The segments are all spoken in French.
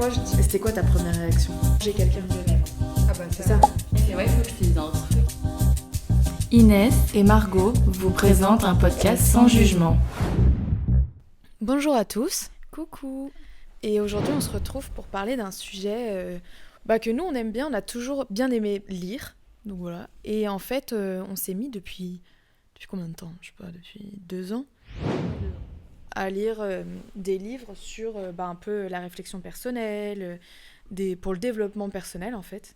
moi je dis... C'était quoi ta première réaction? J'ai quelqu'un de rêve. Ah bah C'est ça. C'est vrai, il faut que je te dise un truc. Inès et Margot vous présentent un podcast sans jugement. Bonjour à tous. Coucou. Et aujourd'hui on se retrouve pour parler d'un sujet que nous on aime bien, on a toujours bien aimé lire. Donc voilà. Et en fait on s'est mis depuis combien de temps? Je sais pas, depuis 2 ans à lire des livres sur un peu la réflexion personnelle, pour le développement personnel en fait.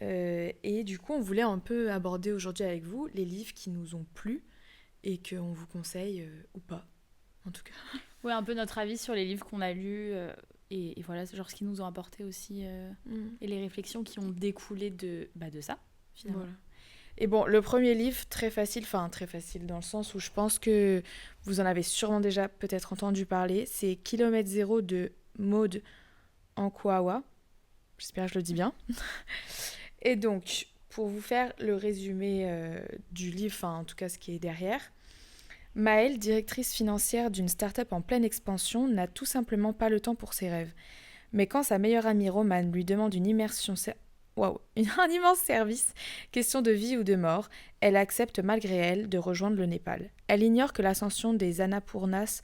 Et du coup, on voulait un peu aborder aujourd'hui avec vous les livres qui nous ont plu et qu'on vous conseille ou pas, en tout cas. Ouais, un peu notre avis sur les livres qu'on a lus et voilà, genre ce qu'ils nous ont apporté aussi et les réflexions qui ont découlé de ça, finalement. Voilà. Et bon, le premier livre, très facile dans le sens où je pense que vous en avez sûrement déjà peut-être entendu parler, c'est Kilomètre Zéro de Maud Ankwawa. J'espère que je le dis bien. Et donc, pour vous faire le résumé du livre, en tout cas ce qui est derrière, Maëlle, directrice financière d'une start-up en pleine expansion, n'a tout simplement pas le temps pour ses rêves. Mais quand sa meilleure amie Romane lui demande un immense service, question de vie ou de mort, elle accepte malgré elle de rejoindre le Népal. Elle ignore que l'ascension des Annapurnas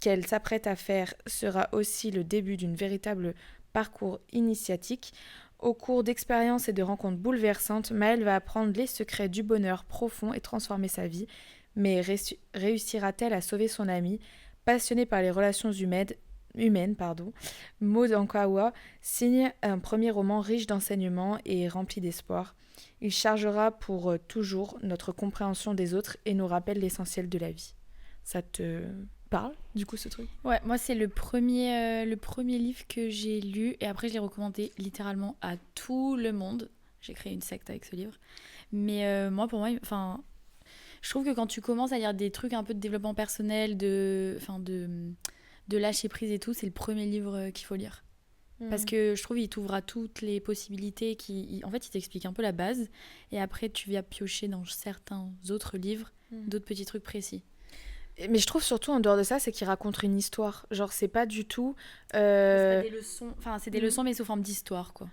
qu'elle s'apprête à faire sera aussi le début d'un véritable parcours initiatique. Au cours d'expériences et de rencontres bouleversantes, Maëlle va apprendre les secrets du bonheur profond et transformer sa vie. Mais réussira-t-elle à sauver son amie? Passionnée par les relations humaines, Maud Ankwawa signe un premier roman riche d'enseignements et rempli d'espoir. Il chargera pour toujours notre compréhension des autres et nous rappelle l'essentiel de la vie. Ça te parle, du coup, ce truc? Ouais, moi c'est le premier livre que j'ai lu et après je l'ai recommandé littéralement à tout le monde. J'ai créé une secte avec ce livre. Mais moi, pour moi, je trouve que quand tu commences à lire des trucs un peu de développement personnel, de lâcher prise et tout, c'est le premier livre qu'il faut lire. Parce que je trouve qu'il t'ouvre à toutes les possibilités. En fait, il t'explique un peu la base. Et après, tu viens piocher dans certains autres livres d'autres petits trucs précis. Mais je trouve surtout, en dehors de ça, c'est qu'il raconte une histoire. Genre, c'est pas du tout... C'est pas des leçons. Enfin, c'est des leçons, mais sous forme d'histoire, quoi.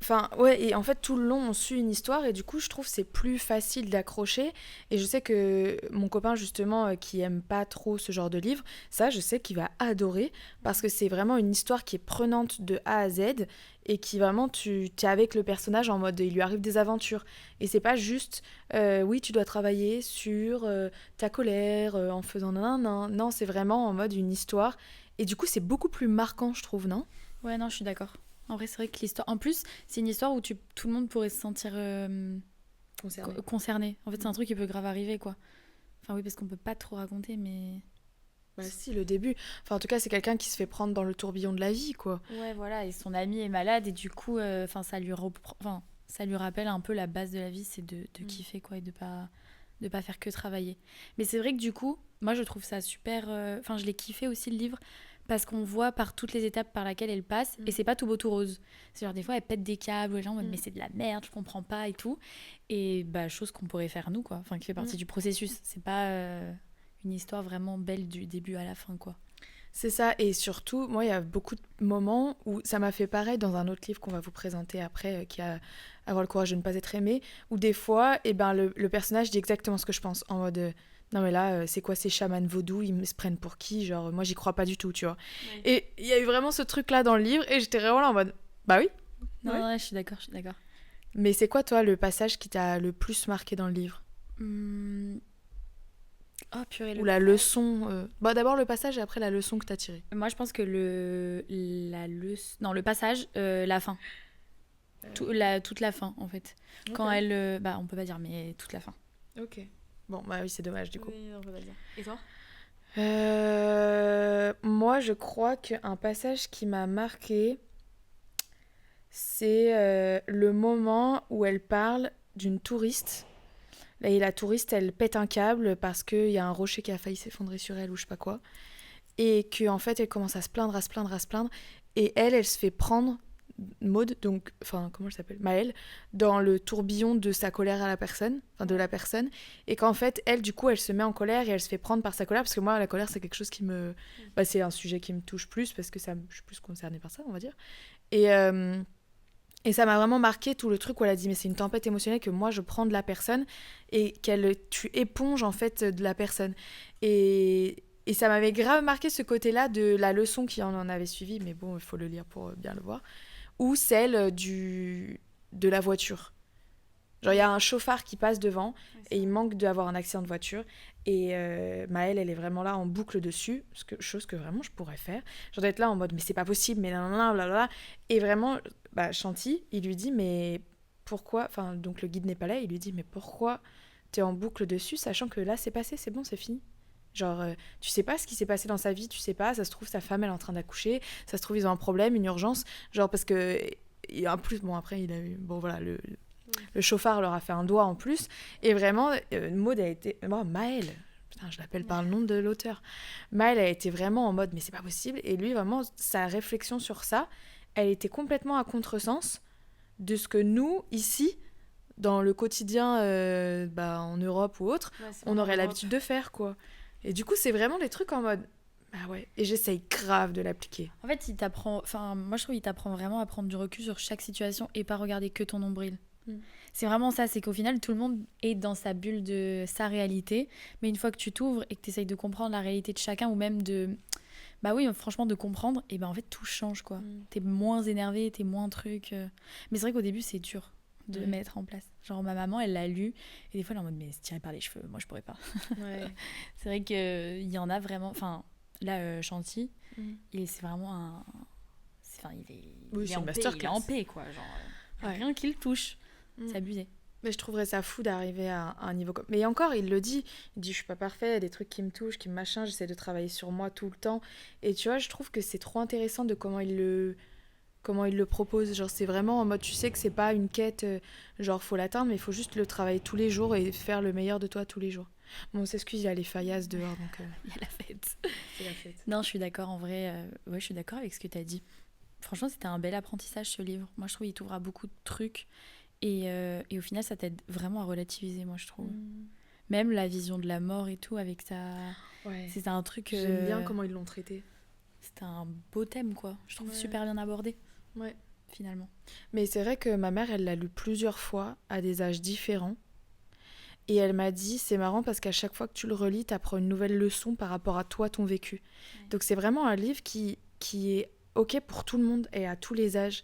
Enfin, ouais, et en fait, tout le long, on suit une histoire, et du coup, je trouve que c'est plus facile d'accrocher. Et je sais que mon copain, justement, qui aime pas trop ce genre de livre, ça, je sais qu'il va adorer, parce que c'est vraiment une histoire qui est prenante de A à Z, et qui vraiment, tu es avec le personnage en mode, il lui arrive des aventures. Et c'est pas juste, oui, tu dois travailler sur ta colère, en faisant nanana. Non, c'est vraiment en mode une histoire. Et du coup, c'est beaucoup plus marquant, je trouve, non? Ouais, non, je suis d'accord. En vrai, c'est vrai que l'histoire... En plus, c'est une histoire où tout le monde pourrait se sentir concerné. En fait, c'est un truc qui peut grave arriver, quoi. Enfin, oui, parce qu'on peut pas trop raconter, mais... Bah si, le début. Enfin, en tout cas, c'est quelqu'un qui se fait prendre dans le tourbillon de la vie, quoi. Ouais, voilà. Et son ami est malade, et du coup, ça lui rappelle un peu la base de la vie, c'est de kiffer, quoi, et de pas faire que travailler. Mais c'est vrai que du coup, moi, je trouve ça super... Enfin, je l'ai kiffé aussi, le livre, parce qu'on voit par toutes les étapes par lesquelles elle passe et c'est pas tout beau tout rose. C'est genre des fois elle pète des câbles, les gens mais c'est de la merde, je comprends pas et tout. Et chose qu'on pourrait faire nous, quoi. Enfin, qui fait partie du processus. C'est pas une histoire vraiment belle du début à la fin, quoi. C'est ça, et surtout, moi, il y a beaucoup de moments où ça m'a fait pareil dans un autre livre qu'on va vous présenter après, qui a Avoir le courage de ne pas être aimé, où des fois, le personnage dit exactement ce que je pense, en mode... non mais là, c'est quoi ces chamans vaudous, ils se prennent pour qui? Genre, moi j'y crois pas du tout, tu vois. Oui. Et il y a eu vraiment ce truc-là dans le livre, et j'étais vraiment là en mode, bah oui. Non, ouais, je suis d'accord. Mais c'est quoi, toi, le passage qui t'a le plus marqué dans le livre? Oh purée, ou la leçon... d'abord le passage et après la leçon que t'as tirée. Moi je pense que le passage, la fin. Toute la fin, en fait. Okay. Quand elle... on peut pas dire, mais toute la fin. Ok. Bon, bah oui, c'est dommage, du coup. Oui, on peut pas dire. Et toi? Moi, je crois qu'un passage qui m'a marqué, c'est le moment où elle parle d'une touriste. Et la touriste, elle pète un câble parce qu'il y a un rocher qui a failli s'effondrer sur elle ou je sais pas quoi. Et qu'en fait, elle commence à se plaindre. Et elle se fait prendre Maud, donc, enfin, comment elle s'appelle, Maëlle, dans le tourbillon de sa colère à la personne, enfin de la personne, et qu'en fait, elle, du coup, elle se met en colère et elle se fait prendre par sa colère, parce que moi, la colère, c'est quelque chose qui me... Bah, c'est un sujet qui me touche plus, parce que je suis plus concernée par ça, on va dire. Et, euh, et ça m'a vraiment marqué tout le truc où elle a dit, mais c'est une tempête émotionnelle que moi, je prends de la personne, et tu éponges, en fait, de la personne. Et ça m'avait grave marqué ce côté-là de la leçon qui en avait suivi, mais bon, il faut le lire pour bien le voir, ou celle de la voiture. Genre, il y a un chauffard qui passe devant et il manque d'avoir un accident de voiture. Et Maëlle, elle est vraiment là en boucle dessus, chose que vraiment je pourrais faire. Genre d'être là en mode, mais c'est pas possible, mais nanana, blablabla. Et vraiment, Chanty, il lui dit, mais pourquoi... Enfin, donc le guide n'est pas là, il lui dit, mais pourquoi t'es en boucle dessus, sachant que là, c'est passé, c'est bon, c'est fini. Genre, tu sais pas ce qui s'est passé dans sa vie, tu sais pas, ça se trouve, sa femme, elle est en train d'accoucher, ça se trouve, ils ont un problème, une urgence, genre, parce que... Et en plus, bon, après, il a eu... Bon, voilà, le chauffard leur a fait un doigt en plus, et vraiment, Maud a été... Moi, Maëlle, putain, je l'appelle par le nom de l'auteur. Maëlle a été vraiment en mode, mais c'est pas possible, et lui, vraiment, sa réflexion sur ça, elle était complètement à contresens de ce que nous, ici, dans le quotidien, en Europe ou autre, on aurait l'habitude de faire, quoi. Et du coup, c'est vraiment des trucs en mode... Ah ouais, et j'essaye grave de l'appliquer. En fait, moi je trouve qu'il t'apprend vraiment à prendre du recul sur chaque situation et pas regarder que ton nombril. C'est vraiment ça, c'est qu'au final, tout le monde est dans sa bulle de sa réalité, mais une fois que tu t'ouvres et que tu essayes de comprendre la réalité de chacun, ou même bah oui, franchement, de comprendre, et ben en fait, tout change, quoi. T'es moins énervé, t'es moins truc. Mais c'est vrai qu'au début, c'est dur de mettre en place. Genre, ma maman, elle l'a lu, et des fois, elle est en mode, mais c'est tiré par les cheveux, moi, je pourrais pas. Ouais. C'est vrai qu'il y en a vraiment... Enfin, là, Chanty, c'est vraiment un... il est en paix, il est en paix, quoi. Genre, rien qu'il touche. C'est abusé. Mais je trouverais ça fou d'arriver à un niveau comme... Mais encore, il le dit. Il dit, je suis pas parfait, il y a des trucs qui me touchent, qui me machin, j'essaie de travailler sur moi tout le temps. Et tu vois, je trouve que c'est trop intéressant de comment il le propose. Genre, c'est vraiment en mode, tu sais que c'est pas une quête, genre, faut l'atteindre, mais il faut juste le travailler tous les jours et faire le meilleur de toi tous les jours. Bon, on s'excuse, il y a les faillasses dehors, donc... Il y a la fête. C'est la fête. Non, je suis d'accord, en vrai. Ouais, je suis d'accord avec ce que tu as dit. Franchement, c'était un bel apprentissage, ce livre. Moi, je trouve qu'il t'ouvre à beaucoup de trucs. Et au final, ça t'aide vraiment à relativiser, moi, je trouve. Même la vision de la mort et tout, avec ça... Ouais. C'est un truc... J'aime bien comment ils l'ont traité. C'était un beau thème, quoi. Je trouve super bien abordé. Ouais. Finalement. Mais c'est vrai que ma mère, elle l'a lu plusieurs fois, à des âges différents. Et elle m'a dit, c'est marrant parce qu'à chaque fois que tu le relis, t'apprends une nouvelle leçon par rapport à toi, ton vécu. Ouais. Donc c'est vraiment un livre qui est OK pour tout le monde et à tous les âges.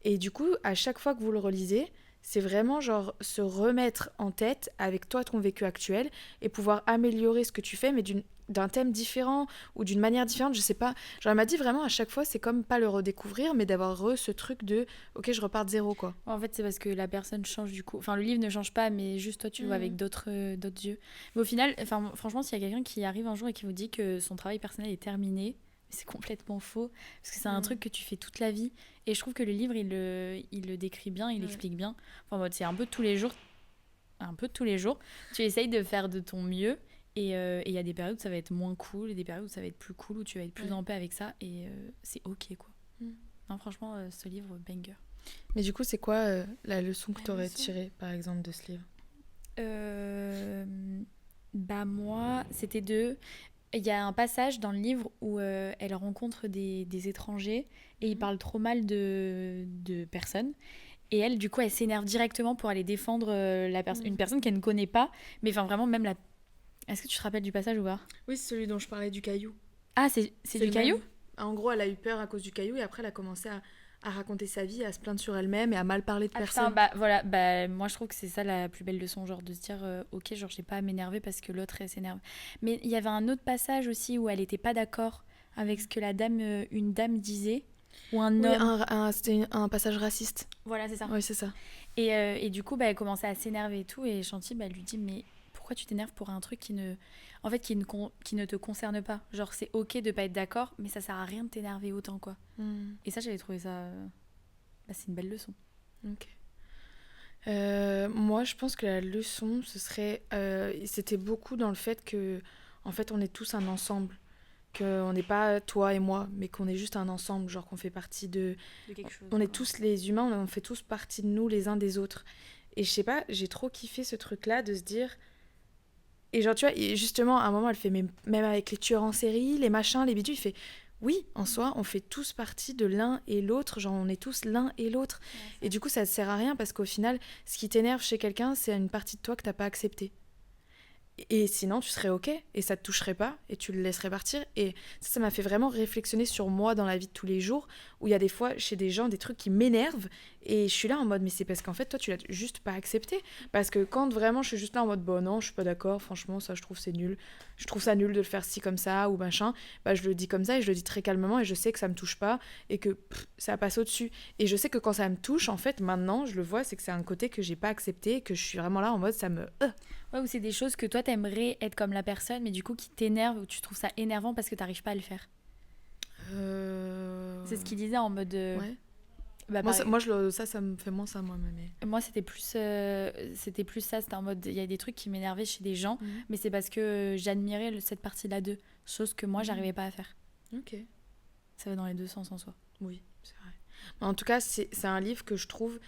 Et du coup, à chaque fois que vous le relisez, c'est vraiment genre se remettre en tête avec toi, ton vécu actuel, et pouvoir améliorer ce que tu fais, mais d'un thème différent ou d'une manière différente, je sais pas. Genre, elle m'a dit vraiment à chaque fois, c'est comme pas le redécouvrir, mais d'avoir ce truc de OK, je repars de zéro, quoi. En fait, c'est parce que la personne change du coup. Enfin, le livre ne change pas, mais juste toi, tu le vois avec d'autres yeux. Mais au final, franchement, s'il y a quelqu'un qui arrive un jour et qui vous dit que son travail personnel est terminé, c'est complètement faux, parce que c'est un truc que tu fais toute la vie. Et je trouve que le livre, il le décrit bien, il explique bien. Enfin, c'est un peu tous les jours. Tu essayes de faire de ton mieux. Et il y a des périodes où ça va être moins cool, et des périodes où ça va être plus cool, où tu vas être plus en paix avec ça. Et c'est OK, quoi. Non, franchement, ce livre, banger. Mais du coup, c'est quoi la leçon que tu aurais tirée, par exemple, de ce livre ? Moi, c'était il y a un passage dans le livre où elle rencontre des étrangers et ils parlent trop mal de personnes. Et elle, du coup, elle s'énerve directement pour aller défendre une personne qu'elle ne connaît pas. Mais enfin, vraiment, même la... Est-ce que tu te rappelles du passage ou pas ? Oui, c'est celui dont je parlais du caillou. Ah, c'est du caillou ? En gros, elle a eu peur à cause du caillou et après, elle a commencé à raconter sa vie, à se plaindre sur elle-même et à mal parler de personne. Voilà, moi je trouve que c'est ça la plus belle leçon, genre de se dire ok, genre j'ai pas à m'énerver parce que l'autre elle s'énerve. Mais il y avait un autre passage aussi où elle était pas d'accord avec ce que une dame disait ou un homme. C'était un passage raciste. Voilà, c'est ça. Oui, c'est ça. Et du coup, elle commençait à s'énerver et tout, et Chanty lui dit mais pourquoi tu t'énerves pour un truc qui ne te concerne pas. Genre, c'est ok de pas être d'accord, mais ça sert à rien de t'énerver autant, quoi. Et ça, j'avais trouvé ça... c'est une belle leçon. Ok. Moi, je pense que la leçon, ce serait... c'était beaucoup dans le fait que, en fait, on est tous un ensemble. qu'on n'est pas toi et moi, mais qu'on est juste un ensemble, genre qu'on fait partie de quelque chose. on est tous les humains, on fait tous partie de nous les uns des autres. Et je sais pas, j'ai trop kiffé ce truc-là de se dire... Et genre, tu vois, et justement, à un moment, elle fait, même avec les tueurs en série, les machins, les bidules, il fait, oui, en soi, on fait tous partie de l'un et l'autre, genre, on est tous l'un et l'autre. Et du coup, ça ne sert à rien, parce qu'au final, ce qui t'énerve chez quelqu'un, c'est une partie de toi que t'as pas acceptée. Et sinon, tu serais OK, et ça te toucherait pas, et tu le laisserais partir. Et ça m'a fait vraiment réflexionner sur moi dans la vie de tous les jours, où il y a des fois, chez des gens, des trucs qui m'énervent, et je suis là en mode, mais c'est parce qu'en fait, toi, tu l'as juste pas accepté. Parce que quand vraiment, je suis juste là en mode, bon, non, je suis pas d'accord, franchement, ça, je trouve c'est nul. Je trouve ça nul de le faire ci comme ça, ou machin. Bah, je le dis comme ça, et je le dis très calmement, et je sais que ça me touche pas, et que ça passe au-dessus. Et je sais que quand ça me touche, en fait, maintenant, je le vois, c'est que c'est un côté que j'ai pas accepté, et que je suis vraiment là en mode, ça me... Ouais, ou c'est des choses que toi, t'aimerais être comme la personne, mais du coup, qui t'énervent, ou tu trouves ça énervant parce que t'arrives pas à le faire. C'est ce qu'il disait en mode... Ouais. Bah, Moi, ça me fait moins ça, moi. Mais... Moi, c'était plus ça. C'était en mode... Il y a des trucs qui m'énervaient chez des gens, mais c'est parce que j'admirais cette partie-là d'eux. Chose que moi, j'arrivais pas à faire. Ok. Ça va dans les deux sens en soi. Oui, c'est vrai. Mais en tout cas, c'est un livre que je trouve...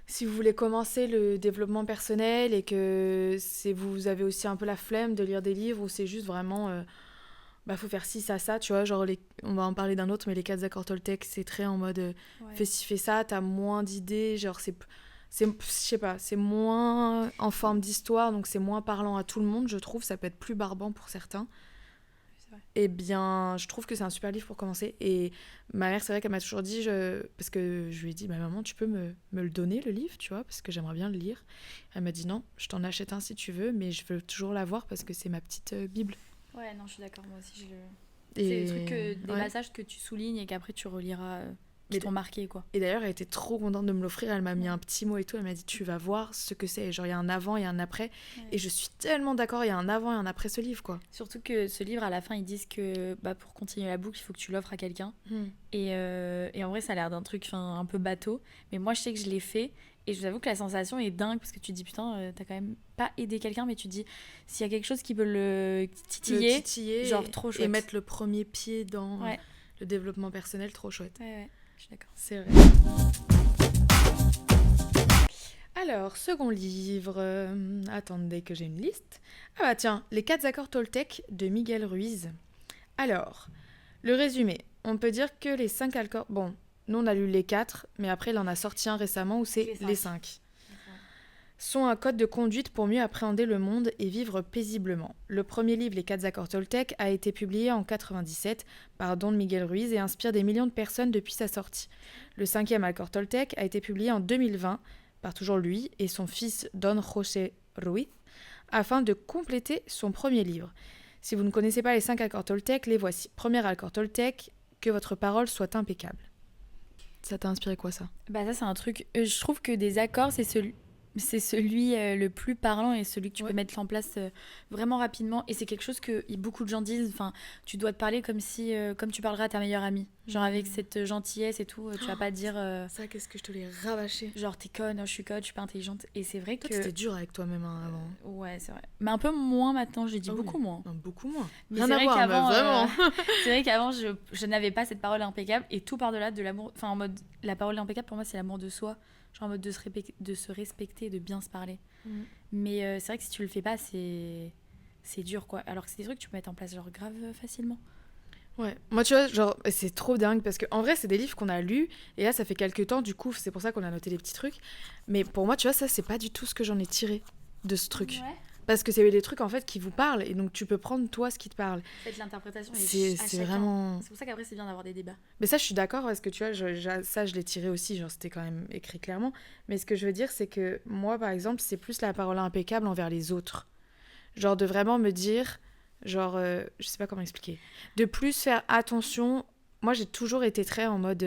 Si vous voulez commencer le développement personnel et que vous avez aussi un peu la flemme de lire des livres où c'est juste vraiment... faut faire ci, ça, tu vois, genre on va en parler d'un autre, mais les 4 accords Toltec, c'est très en mode fais ci, fais ça, t'as moins d'idées, genre je sais pas, c'est moins en forme d'histoire, donc c'est moins parlant à tout le monde, je trouve, ça peut être plus barbant pour certains. Eh bien, je trouve que c'est un super livre pour commencer. Et ma mère, c'est vrai qu'elle m'a toujours dit, parce que je lui ai dit, maman, tu peux me le donner, le livre, tu vois, parce que j'aimerais bien le lire. Elle m'a dit, non, je t'en achète un si tu veux, mais je veux toujours l'avoir parce que c'est ma petite Bible. Ouais, non, je suis d'accord, moi aussi. Et... C'est des trucs, des passages que tu soulignes et qu'après tu reliras, qui t'ont marqué, quoi. Et d'ailleurs, elle était trop contente de me l'offrir. Elle m'a mis un petit mot et tout. Elle m'a dit, tu vas voir ce que c'est. Genre, il y a un avant et un après. Ouais. Et je suis tellement d'accord, il y a un avant et un après ce livre, quoi. Surtout que ce livre, à la fin, ils disent que pour continuer la boucle, il faut que tu l'offres à quelqu'un. Et en vrai, ça a l'air d'un truc un peu bateau. Mais moi, je sais que je l'ai fait. Et je vous avoue que la sensation est dingue parce que tu te dis, putain, t'as quand même pas aidé quelqu'un, mais tu te dis, s'il y a quelque chose qui peut le titiller genre trop chouette. Et mettre le premier pied dans le développement personnel, trop chouette. Ouais, je suis d'accord. C'est vrai. Alors, second livre. Attendez que j'ai une liste. Ah bah tiens, les 4 accords Toltec de Miguel Ruiz. Alors, le résumé. On peut dire que les 5 accords... Bon, nous on a lu les 4, mais après il en a sorti un récemment où c'est les 5. Sont un code de conduite pour mieux appréhender le monde et vivre paisiblement. Le premier livre, Les 4 accords Toltec, a été publié en 97 par Don Miguel Ruiz et inspire des millions de personnes depuis sa sortie. Le 5e accord Toltec a été publié en 2020 par toujours lui et son fils Don José Ruiz, afin de compléter son premier livre. Si vous ne connaissez pas les 5 accords Toltec, les voici. Premier accord Toltec, que votre parole soit impeccable. Ça t'a inspiré quoi, ça ? Bah ça, c'est un truc... je trouve que des accords, c'est celui le plus parlant et celui que tu peux mettre en place vraiment rapidement. Et c'est quelque chose que beaucoup de gens disent. Enfin, tu dois te parler comme tu parlerais à ta meilleure amie. Genre avec cette gentillesse et tout. Tu vas pas dire... Ça, qu'est-ce que je te l'ai rabâché. Genre, t'es conne, je suis conne, je suis pas intelligente. Et c'est vrai que... Toi, t'étais dur avec toi-même avant. Ouais, c'est vrai. Mais un peu moins maintenant, je dis beaucoup moins. Non, beaucoup moins. Mais rien à voir, vraiment. C'est vrai qu'avant, je n'avais pas cette parole impeccable. Et tout par-delà de l'amour... Enfin, en mode... La parole impeccable, pour moi, c'est l'amour de soi. Genre en mode de se respecter, de bien se parler. Mais c'est vrai que si tu le fais pas, c'est dur, quoi. Alors que c'est des trucs que tu peux mettre en place genre grave facilement. Ouais, moi tu vois, genre c'est trop dingue parce qu'en vrai c'est des livres qu'on a lus et là ça fait quelques temps, du coup c'est pour ça qu'on a noté les petits trucs. Mais pour moi tu vois, ça c'est pas du tout ce que j'en ai tiré de ce truc. Ouais. Parce que c'est des trucs en fait qui vous parlent et donc tu peux prendre toi ce qui te parle. Faites l'interprétation. C'est vraiment... C'est pour ça qu'après c'est bien d'avoir des débats. Mais ça je suis d'accord parce que tu vois, ça je l'ai tiré aussi, genre c'était quand même écrit clairement. Mais ce que je veux dire c'est que moi par exemple c'est plus la parole impeccable envers les autres. Genre de vraiment me dire, genre je sais pas comment expliquer. De plus faire attention... Moi, j'ai toujours été très en mode...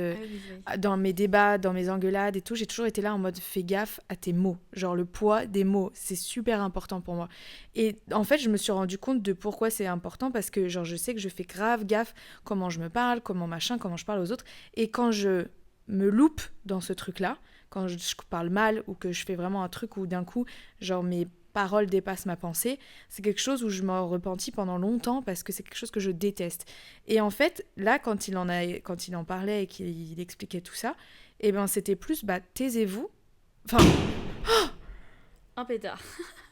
dans mes débats, dans mes engueulades et tout, j'ai toujours été là en mode fais gaffe à tes mots. Genre le poids des mots, c'est super important pour moi. Et en fait, je me suis rendu compte de pourquoi c'est important parce que genre je sais que je fais grave gaffe comment je me parle, comment je parle aux autres. Et quand je me loupe dans ce truc-là, quand je parle mal ou que je fais vraiment un truc où d'un coup, genre mes parole dépasse ma pensée, c'est quelque chose où je m'en repentis pendant longtemps parce que c'est quelque chose que je déteste. Et en fait, là, quand il en parlait et qu'il expliquait tout ça, et ben c'était plus, taisez-vous. Enfin, Un pétard.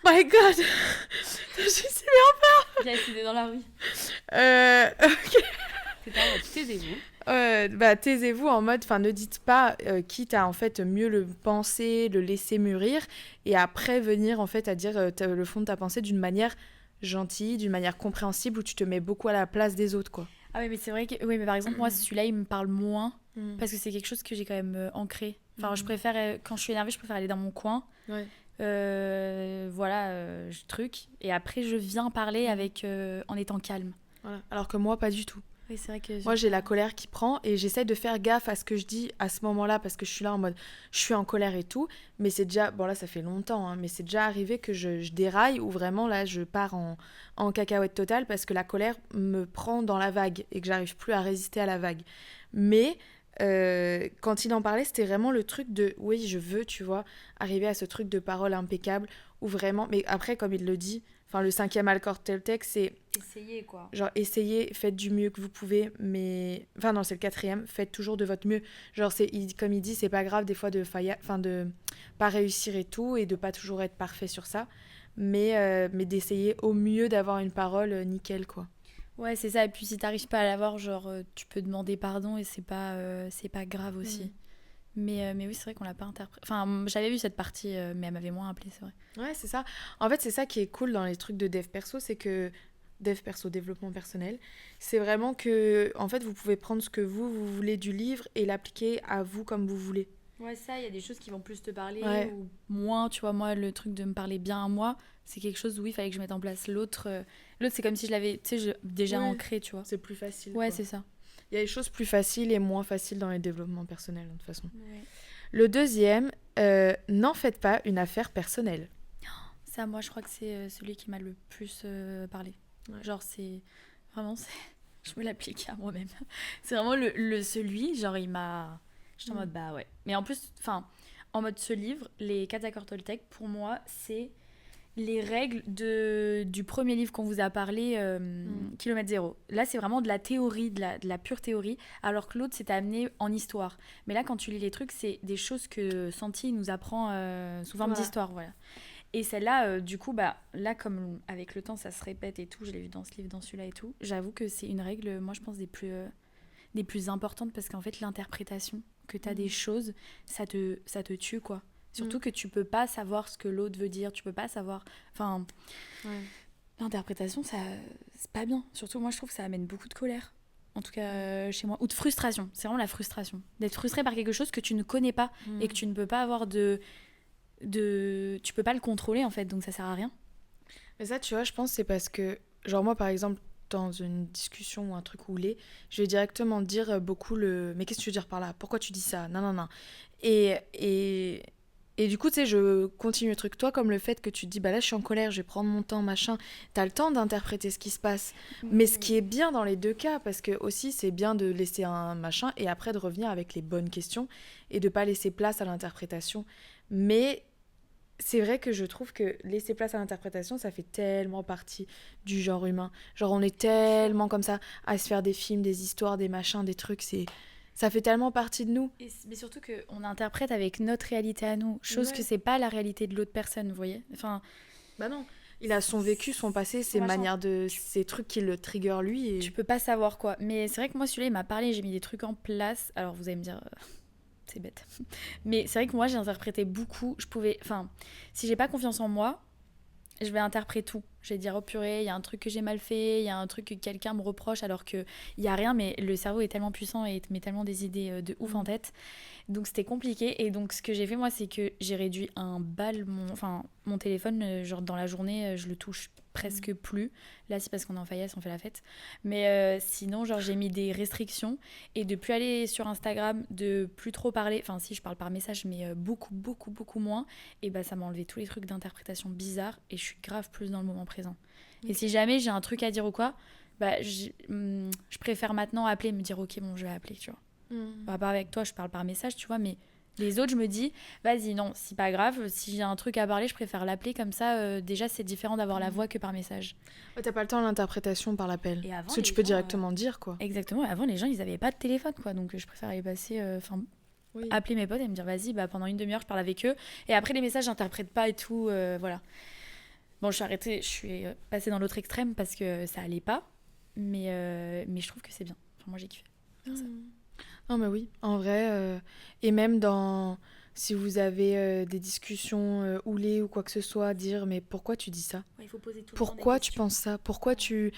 my God. Je suis J'ai essayé dans la rue. ok. C'est en mode taisez-vous. Taisez-vous en mode, enfin, ne dites pas, quitte à en fait mieux le penser, le laisser mûrir, et après venir en fait à dire le fond de ta pensée d'une manière gentille, d'une manière compréhensible, où tu te mets beaucoup à la place des autres, quoi. Ah oui, mais c'est vrai que... Oui, mais par exemple, moi, celui-là, il me parle moins, parce que c'est quelque chose que j'ai quand même ancré. Enfin, je préfère, quand je suis énervée, je préfère aller dans mon coin. Ouais. Truc. Et après, je viens parler avec, en étant calme. Voilà. Alors que moi, pas du tout. Oui, c'est vrai que... Moi, j'ai la colère qui prend et j'essaie de faire gaffe à ce que je dis à ce moment-là parce que je suis là en mode, je suis en colère et tout. Mais c'est déjà, bon là, ça fait longtemps, hein, mais c'est déjà arrivé que je déraille ou vraiment là, je pars en cacahuète totale parce que la colère me prend dans la vague et que j'arrive plus à résister à la vague. Mais quand il en parlait, c'était vraiment le truc de, oui, je veux, tu vois, arriver à ce truc de parole impeccable où vraiment, mais après, comme il le dit, enfin, le 5e accord Toltec, c'est... Essayez, quoi. Genre, essayez, faites du mieux que vous pouvez, mais... Enfin, non, c'est le 4e, faites toujours de votre mieux. Genre, comme il dit, c'est pas grave des fois de pas réussir et tout, et de pas toujours être parfait sur ça, mais d'essayer au mieux d'avoir une parole nickel, quoi. Ouais, c'est ça. Et puis, si t'arrives pas à l'avoir, genre, tu peux demander pardon et c'est pas grave aussi. Mais oui, c'est vrai qu'on l'a pas interprété. Enfin, j'avais vu cette partie, mais elle m'avait moins appelé, c'est vrai. Ouais, c'est ça. En fait, c'est ça qui est cool dans les trucs de dev perso, c'est que dev perso, développement personnel, c'est vraiment que, en fait, vous pouvez prendre ce que vous voulez du livre et l'appliquer à vous comme vous voulez. Ouais, ça, il y a des choses qui vont plus te parler Ouais. ou moins. Tu vois, moi, le truc de me parler bien à moi, c'est quelque chose où il fallait que je mette en place l'autre. L'autre, c'est comme si je l'avais, déjà Oui. ancré, tu vois. C'est plus facile. Ouais, quoi. c'est ça. Il y a des choses plus faciles et moins faciles dans les développements personnels, de toute façon. Ouais. Le 2e, n'en faites pas une affaire personnelle. Ça, moi, je crois que c'est celui qui m'a le plus parlé. Ouais. Genre, c'est... Vraiment, c'est... Je me l'applique à moi-même. C'est vraiment celui, genre, il m'a... J'étais en mode, bah ouais. Mais en plus, enfin, en mode ce livre, les 4 accords Toltec, pour moi, c'est les règles du premier livre qu'on vous a parlé, Kilomètre Zéro. Là, c'est vraiment de la théorie, de la pure théorie, alors que l'autre, c'était amené en histoire. Mais là, quand tu lis les trucs, c'est des choses que Santi nous apprend sous forme d'histoire, voilà. Et celle-là, du coup, là, comme avec le temps, ça se répète et tout, je l'ai vu dans ce livre, dans celui-là et tout, j'avoue que c'est une règle, moi, je pense, des plus importantes, parce qu'en fait, l'interprétation que tu as des choses, ça te tue, quoi. Surtout que tu peux pas savoir ce que l'autre veut dire, tu peux pas savoir... Enfin, l'interprétation, ça, c'est pas bien. Surtout, moi, je trouve que ça amène beaucoup de colère. En tout cas, chez moi. Ou de frustration. C'est vraiment la frustration. D'être frustré par quelque chose que tu ne connais pas et que tu ne peux pas avoir tu peux pas le contrôler, en fait, donc ça sert à rien. Mais ça, tu vois, je pense que c'est parce que, genre moi, par exemple, dans une discussion ou un truc roulé, je vais directement dire beaucoup mais qu'est-ce que tu veux dire par là? Pourquoi tu dis ça? Non, non, non. Et du coup, tu sais, je continue le truc. Toi, comme le fait que tu te dis, là, je suis en colère, je vais prendre mon temps, machin. T'as le temps d'interpréter ce qui se passe. Mais ce qui est bien dans les deux cas, parce que aussi, c'est bien de laisser un machin et après de revenir avec les bonnes questions et de pas laisser place à l'interprétation. Mais c'est vrai que je trouve que laisser place à l'interprétation, ça fait tellement partie du genre humain. Genre, on est tellement comme ça à se faire des films, des histoires, des machins, des trucs. Ça fait tellement partie de nous. Mais surtout qu'on interprète avec notre réalité à nous, chose que c'est pas la réalité de l'autre personne, vous voyez. Enfin, bah non. Il a son vécu, son passé, ses manières ses trucs qui le trigger lui. Et... Tu peux pas savoir quoi. Mais c'est vrai que moi, celui-là, il m'a parlé, j'ai mis des trucs en place. Alors, vous allez me dire... c'est bête. Mais c'est vrai que moi, j'ai interprété beaucoup. Enfin, si j'ai pas confiance en moi, je vais interpréter tout. Je vais dire, oh purée, il y a un truc que j'ai mal fait, il y a un truc que quelqu'un me reproche, alors qu'il n'y a rien, mais le cerveau est tellement puissant et te met tellement des idées de ouf en tête. Donc c'était compliqué. Et donc ce que j'ai fait, moi, c'est que j'ai réduit un bal mon téléphone, genre dans la journée, je le touche presque plus. Là, c'est parce qu'on est en faïence, on fait la fête. Mais sinon, genre, j'ai mis des restrictions et de plus aller sur Instagram, de plus trop parler. Enfin, si, je parle par message, mais beaucoup, beaucoup, beaucoup moins. Et ça m'a enlevé tous les trucs d'interprétation bizarres et je suis grave plus dans le moment présent. Okay. Et si jamais j'ai un truc à dire ou quoi, je préfère maintenant appeler et me dire, ok, bon, je vais appeler, tu vois. Pas avec toi, je parle par message, tu vois, mais Les autres, je me dis, vas-y, non, c'est pas grave. Si j'ai un truc à parler, je préfère l'appeler comme ça. Déjà, c'est différent d'avoir la voix que par message. Ouais, t'as pas le temps de l'interprétation par l'appel. Et avant, Parce que tu les peux gens, directement dire, quoi. Exactement. Avant, les gens, ils avaient pas de téléphone, quoi. Donc, je préfère aller passer, Oui. appeler mes potes et me dire, vas-y, bah, pendant une demi-heure, je parle avec eux. Et après, les messages, j'interprète pas et tout. Voilà. Bon, je suis passée dans l'autre extrême parce que ça allait pas. Mais je trouve que c'est bien. Enfin, moi, j'ai kiffé faire ça. Non, mais oui, en vrai. Et même dans... Si vous avez des discussions houlées ou quoi que ce soit, dire mais pourquoi tu dis ça? Ouais, il faut poser tout le temps des Pourquoi tu questions. penses ça? Pourquoi tu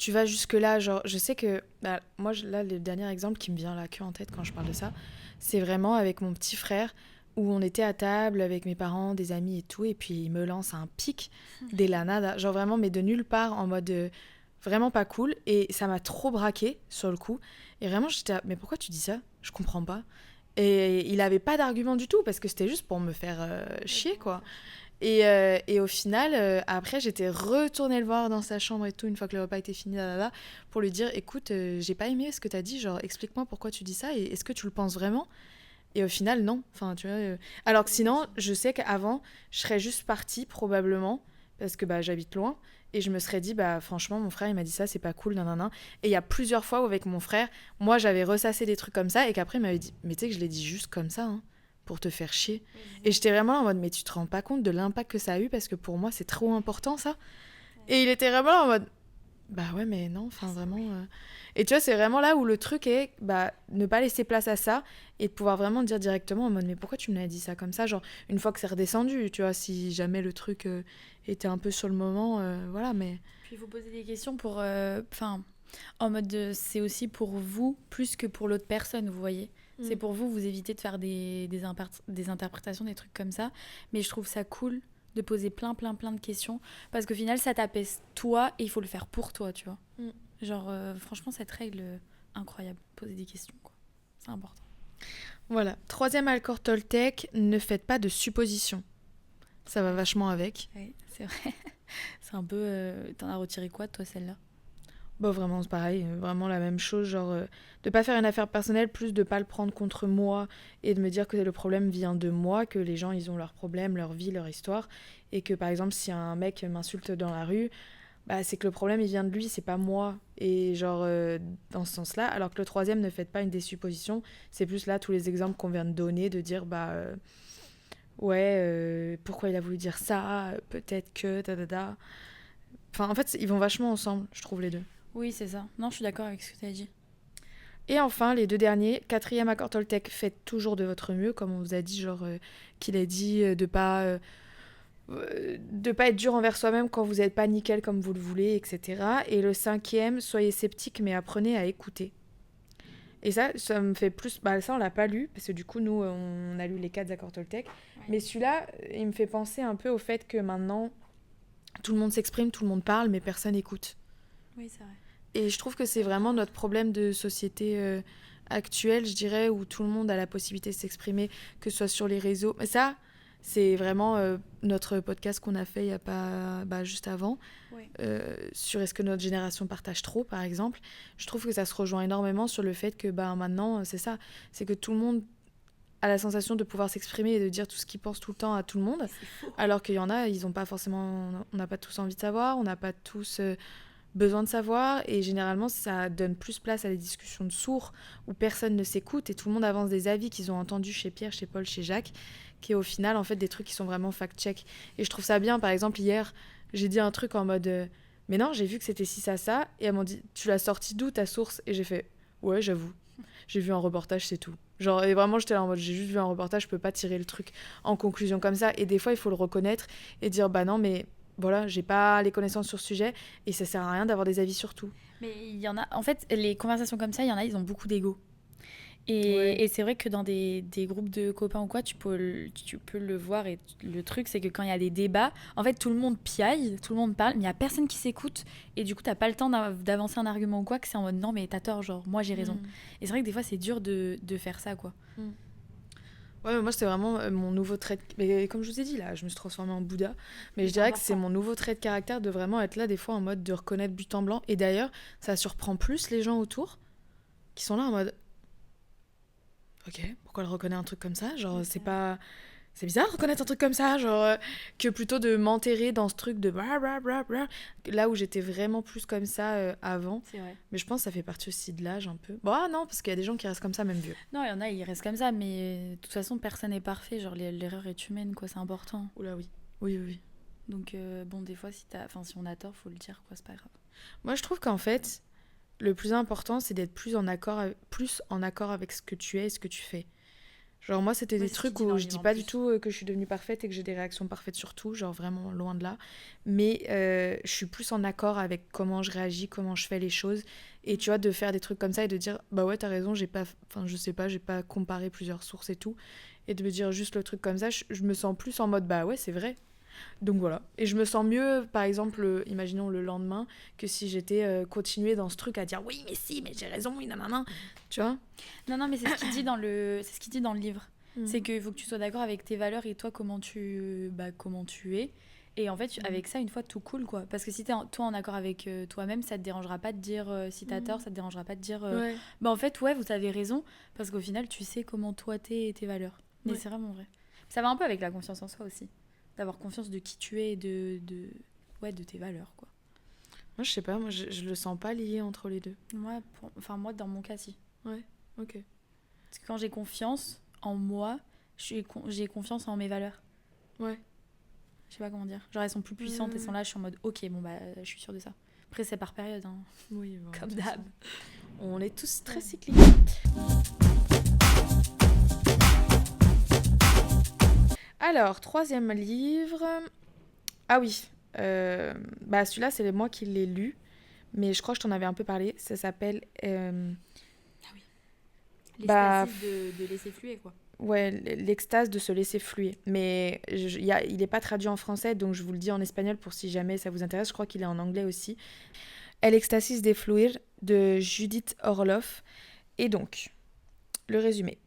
vas jusque-là? Genre, je sais que... Bah, moi, là, le dernier exemple qui me vient là que en tête quand je parle de ça, c'est vraiment avec mon petit frère où on était à table avec mes parents, des amis et tout, et puis il me lance un pic des lanades, genre vraiment, mais de nulle part, en mode vraiment pas cool, et ça m'a trop braqué sur le coup. Et vraiment, j'étais là, mais pourquoi tu dis ça? Je comprends pas. Et il avait pas d'argument du tout, parce que c'était juste pour me faire chier, quoi. Et au final, après, j'étais retournée le voir dans sa chambre et tout, une fois que le repas était fini, pour lui dire, écoute, j'ai pas aimé ce que t'as dit, genre, explique-moi pourquoi tu dis ça, et est-ce que tu le penses vraiment? Et au final, non. Enfin, tu vois, alors que sinon, je sais qu'avant, je serais juste partie, probablement, parce que bah, j'habite loin, et je me serais dit, bah franchement, mon frère, il m'a dit ça, c'est pas cool, nanana. Et il y a plusieurs fois où, avec mon frère, moi, j'avais ressassé des trucs comme ça, et qu'après, il m'avait dit, mais tu sais que je l'ai dit juste comme ça, hein, pour te faire chier. Et j'étais vraiment là en mode, mais tu te rends pas compte de l'impact que ça a eu, parce que pour moi, c'est trop important, ça. Et il était vraiment là en mode, bah ouais, mais non, enfin vraiment. Et tu vois, c'est vraiment là où le truc est, bah, ne pas laisser place à ça et de pouvoir vraiment dire directement en mode, mais pourquoi tu me l'as dit ça comme ça? Genre, une fois que c'est redescendu, tu vois, si jamais le truc était un peu sur le moment, voilà, mais. Puis il faut poser des questions pour. Enfin, en mode c'est aussi pour vous plus que pour l'autre personne, vous voyez. C'est pour vous, vous évitez de faire des interprétations, des trucs comme ça. Mais je trouve ça cool de poser plein de questions. Parce qu'au final, ça t'apaise toi et il faut le faire pour toi, tu vois. Genre, franchement, cette règle, incroyable. Poser des questions, quoi. C'est important. Voilà. Troisième accord Toltec, ne faites pas de suppositions. Ça va vachement avec. Oui, c'est vrai. C'est un peu... T'en as retiré quoi, toi, celle-là? Bah vraiment, c'est pareil. Vraiment la même chose. Genre, de pas faire une affaire personnelle, plus de pas le prendre contre moi et de me dire que le problème vient de moi, que les gens, ils ont leurs problèmes, leur vie, leur histoire. Et que, par exemple, si un mec m'insulte dans la rue, bah, c'est que le problème, il vient de lui, c'est pas moi. Et genre, dans ce sens-là. Alors que le troisième, ne faites pas une des suppositions. C'est plus là, tous les exemples qu'on vient de donner, de dire, bah... ouais, pourquoi il a voulu dire ça? Peut-être que... Enfin, en fait, ils vont vachement ensemble, je trouve, les deux. Oui, c'est ça. Non, je suis d'accord avec ce que tu as dit. Et enfin, les deux derniers, quatrième accord Toltec, faites toujours de votre mieux, comme on vous a dit, genre qu'il a dit de pas être dur envers soi-même quand vous n'êtes pas nickel comme vous le voulez, etc. Et le cinquième, soyez sceptique mais apprenez à écouter. Et ça me fait plus... Bah ça, on l'a pas lu, parce que du coup, nous, on a lu les 4 accords Toltec. Ouais. Mais celui-là, il me fait penser un peu au fait que maintenant, tout le monde s'exprime, tout le monde parle, mais personne écoute. Oui, c'est vrai. Et je trouve que c'est vraiment notre problème de société actuelle, je dirais, où tout le monde a la possibilité de s'exprimer, que ce soit sur les réseaux. Mais ça, c'est vraiment notre podcast qu'on a fait il y a pas juste avant, oui. Sur est-ce que notre génération partage trop, par exemple. Je trouve que ça se rejoint énormément sur le fait que maintenant, c'est ça, c'est que tout le monde a la sensation de pouvoir s'exprimer et de dire tout ce qu'il pense tout le temps à tout le monde, alors qu'il y en a, ils ont pas forcément, on n'a pas tous envie de savoir, on n'a pas tous besoin de savoir, et généralement ça donne plus place à des discussions de sourds où personne ne s'écoute et tout le monde avance des avis qu'ils ont entendus chez Pierre, chez Paul, chez Jacques, qui est au final en fait des trucs qui sont vraiment fact-check. Et je trouve ça bien. Par exemple, hier j'ai dit un truc en mode mais non, j'ai vu que c'était ci ça ça, et elles m'ont dit tu l'as sorti d'où ta source? Et j'ai fait ouais, j'avoue, j'ai vu un reportage, c'est tout. Genre, et vraiment j'étais là en mode j'ai juste vu un reportage, je peux pas tirer le truc en conclusion comme ça. Et des fois il faut le reconnaître et dire bah non, mais voilà, j'ai pas les connaissances sur ce sujet et ça sert à rien d'avoir des avis sur tout. Mais il y en a, en fait, les conversations comme ça, il y en a, ils ont beaucoup d'ego. Et c'est vrai que dans des groupes de copains ou quoi, tu peux le voir. Et le truc, c'est que quand il y a des débats, en fait, tout le monde piaille, tout le monde parle, mais il n'y a personne qui s'écoute. Et du coup, tu n'as pas le temps d'avancer un argument ou quoi, que c'est en mode non, mais t'as tort, genre, moi j'ai raison. Et c'est vrai que des fois, c'est dur de faire ça, quoi. Ouais, mais moi, c'était vraiment mon nouveau trait de... Mais comme je vous ai dit, là, je me suis transformée en Bouddha. Mais je dirais que c'est mon nouveau trait de caractère de vraiment être là, des fois, en mode de reconnaître but en blanc. Et d'ailleurs, ça surprend plus les gens autour qui sont là en mode... Ok, pourquoi elle reconnaît un truc comme ça? Genre, Ouais, c'est pas... C'est bizarre de reconnaître un truc comme ça, genre, que plutôt de m'enterrer dans ce truc de bla bla bla bla, là où j'étais vraiment plus comme ça avant. C'est vrai. Mais je pense que ça fait partie aussi de l'âge un peu. Bon, ah non, parce qu'il y a des gens qui restent comme ça, même vieux. Non, il y en a, ils restent comme ça, mais de toute façon, personne n'est parfait. Genre, l'erreur est humaine, quoi, c'est important. Oula, oui. Oui, oui, oui. Donc, bon, des fois, si on a tort, faut le dire, quoi, c'est pas grave. Moi, je trouve qu'en fait, le plus important, c'est d'être plus en accord avec ce que tu es et ce que tu fais. Genre, moi, c'était Ouais, des c'est ce qu'il trucs dit dans où le je livre dis en pas plus. du tout que je suis devenue parfaite et que j'ai des réactions parfaites sur tout, genre vraiment loin de là. Mais je suis plus en accord avec comment je réagis, comment je fais les choses. Et tu vois, de faire des trucs comme ça et de dire, bah ouais, t'as raison, j'ai pas, enfin, je sais pas, j'ai pas comparé plusieurs sources et tout. Et de me dire juste le truc comme ça, je me sens plus en mode, bah ouais, c'est vrai. Donc voilà. Et je me sens mieux, par exemple, imaginons le lendemain, que si j'étais continuée dans ce truc à dire, oui, mais si, mais j'ai raison, oui, nanana. Tu vois? Non, mais c'est ce qu'il dit c'est ce qu'il dit dans le livre. Mhm. C'est qu'il faut que tu sois d'accord avec tes valeurs et toi, comment tu es. Et en fait, avec ça, une fois, tout cool, quoi. Parce que si toi en accord avec toi-même, ça te dérangera pas de dire si t'as tort, ça te dérangera pas de dire Ouais. bah en fait, ouais, vous avez raison. Parce qu'au final, tu sais comment toi t'es et tes valeurs. Mais Ouais. c'est vraiment vrai. Ça va un peu avec la confiance en soi aussi. D'avoir confiance de qui tu es et de tes valeurs, quoi. Moi, je sais pas, moi, je le sens pas lié entre les deux. Moi, dans mon cas, si. Ouais, ok. Parce que quand j'ai confiance en moi, j'ai confiance en mes valeurs. Ouais. Je sais pas comment dire. Genre, elles sont plus puissantes, elles sont Ouais. là, je suis en mode, ok, bon, bah, je suis sûre de ça. Après, c'est par période, hein. Oui, bon, Comme de toute d'hab. façon, on est tous très Ouais. cycliques. Alors, troisième livre. Ah oui. Bah, celui-là, c'est moi qui l'ai lu. Mais je crois que je t'en avais un peu parlé. Ça s'appelle... Bah, L'extasie de laisser fluer, quoi. ouais, l'extase de se laisser fluer. Mais il n'est pas traduit en français, donc je vous le dis en espagnol pour si jamais ça vous intéresse. Je crois qu'il est en anglais aussi. El éxtasis de fluir de Judith Orloff. Et donc, le résumé.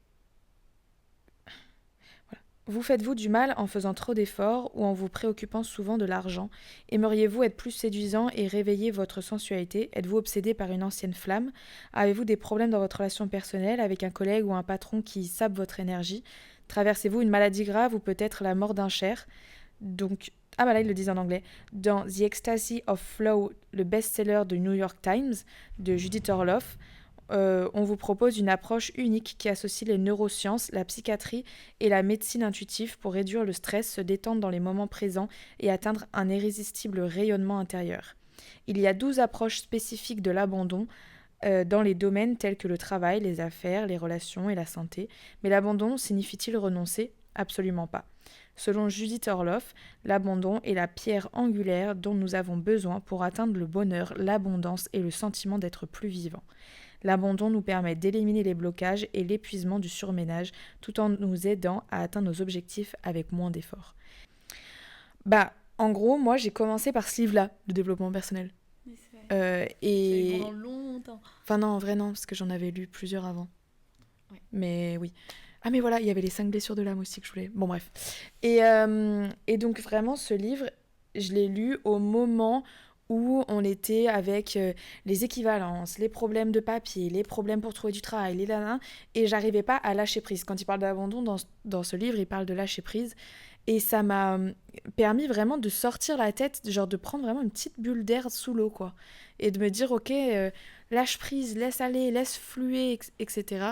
Vous faites-vous du mal en faisant trop d'efforts ou en vous préoccupant souvent de l'argent? Aimeriez-vous être plus séduisant et réveiller votre sensualité? Êtes-vous obsédé par une ancienne flamme? Avez-vous des problèmes dans votre relation personnelle avec un collègue ou un patron qui sape votre énergie? Traversez-vous une maladie grave ou peut-être la mort d'un cher? Donc, ah bah là, ils le disent en anglais. Dans The Ecstasy of Flow, le best-seller de New York Times, de Judith Orloff, on vous propose une approche unique qui associe les neurosciences, la psychiatrie et la médecine intuitive pour réduire le stress, se détendre dans les moments présents et atteindre un irrésistible rayonnement intérieur. Il y a 12 approches spécifiques de l'abandon dans les domaines tels que le travail, les affaires, les relations et la santé. Mais l'abandon signifie-t-il renoncer? Absolument pas. Selon Judith Orloff, l'abandon est la pierre angulaire dont nous avons besoin pour atteindre le bonheur, l'abondance et le sentiment d'être plus vivant. L'abandon nous permet d'éliminer les blocages et l'épuisement du surménage tout en nous aidant à atteindre nos objectifs avec moins d'efforts. Bah, en gros, moi j'ai commencé par ce livre-là, le développement personnel. Et... pendant longtemps. Enfin non, en vrai non, parce que j'en avais lu plusieurs avant. Ouais. Mais oui. Ah mais voilà, il y avait les 5 blessures de l'âme aussi que je voulais. Bon bref. Et donc vraiment ce livre, je l'ai lu au moment où on était avec les équivalences, les problèmes de papier, les problèmes pour trouver du travail, les nanana, et j'arrivais pas à lâcher prise. Quand il parle d'abandon dans ce livre, il parle de lâcher prise. Et ça m'a permis vraiment de sortir la tête, genre de prendre vraiment une petite bulle d'air sous l'eau, quoi. Et de me dire, ok, lâche prise, laisse aller, laisse fluer, etc.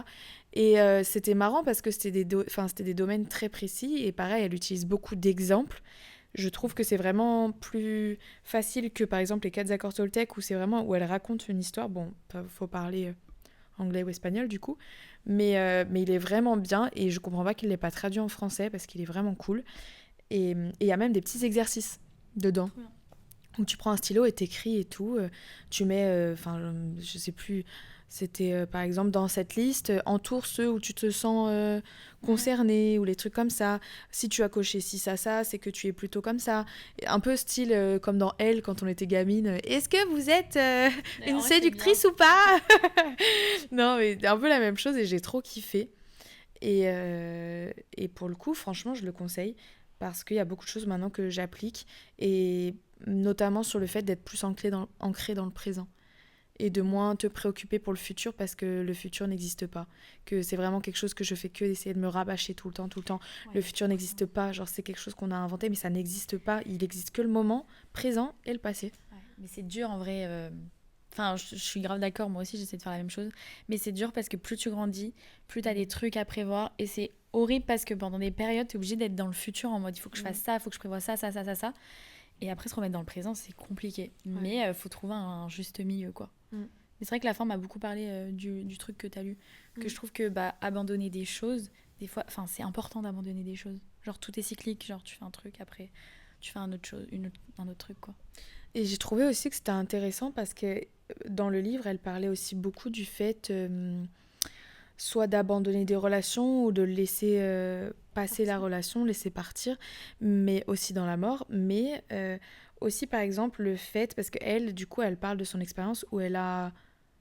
Et c'était marrant parce que c'était des domaines très précis. Et pareil, elle utilise beaucoup d'exemples. Je trouve que c'est vraiment plus facile que par exemple les 4 accords Toltec où où elle raconte une histoire. Bon, faut parler anglais ou espagnol du coup, mais il est vraiment bien et je comprends pas qu'il l'ait pas traduit en français parce qu'il est vraiment cool. Et il y a même des petits exercices dedans où tu prends un stylo et t'écris et tout. Tu mets, je sais plus. C'était par exemple dans cette liste, entoure ceux où tu te sens concerné ou les trucs comme ça. Si tu as coché ci, ça, c'est que tu es plutôt comme ça. Un peu style comme dans Elle quand on était gamine. Est-ce que vous êtes une séductrice ou pas? Non, mais un peu la même chose et j'ai trop kiffé. Et pour le coup, franchement, je le conseille parce qu'il y a beaucoup de choses maintenant que j'applique et notamment sur le fait d'être plus ancré dans le présent. et de moins te préoccuper pour le futur parce que le futur n'existe pas. Que c'est vraiment quelque chose que je fais que d'essayer de me rabâcher tout le temps. Ouais, Le futur n'existe pas, genre c'est quelque chose qu'on a inventé mais ça n'existe pas. Il existe que le moment présent et le passé. Ouais. Mais c'est dur en vrai. Enfin, je suis grave d'accord, moi aussi j'essaie de faire la même chose. Mais c'est dur parce que plus tu grandis, plus t'as des trucs à prévoir. Et c'est horrible parce que pendant des périodes, t'es obligé d'être dans le futur en mode il faut que je fasse ça, il faut que je prévoie ça, ça, ça, ça, ça. Et après se remettre dans le présent, c'est compliqué. Mais faut trouver un juste milieu, quoi. Mais c'est vrai que la fin m'a beaucoup parlé du truc que t'as lu. Que je trouve que abandonner des choses, des fois, enfin c'est important d'abandonner des choses. Genre tout est cyclique, genre tu fais un truc, après tu fais un autre truc, quoi. Et j'ai trouvé aussi que c'était intéressant parce que dans le livre, elle parlait aussi beaucoup du fait soit d'abandonner des relations ou de laisser passer la relation, laisser partir, mais aussi dans la mort. Mais aussi, par exemple, le fait, parce qu'elle, du coup, elle parle de son expérience où elle a,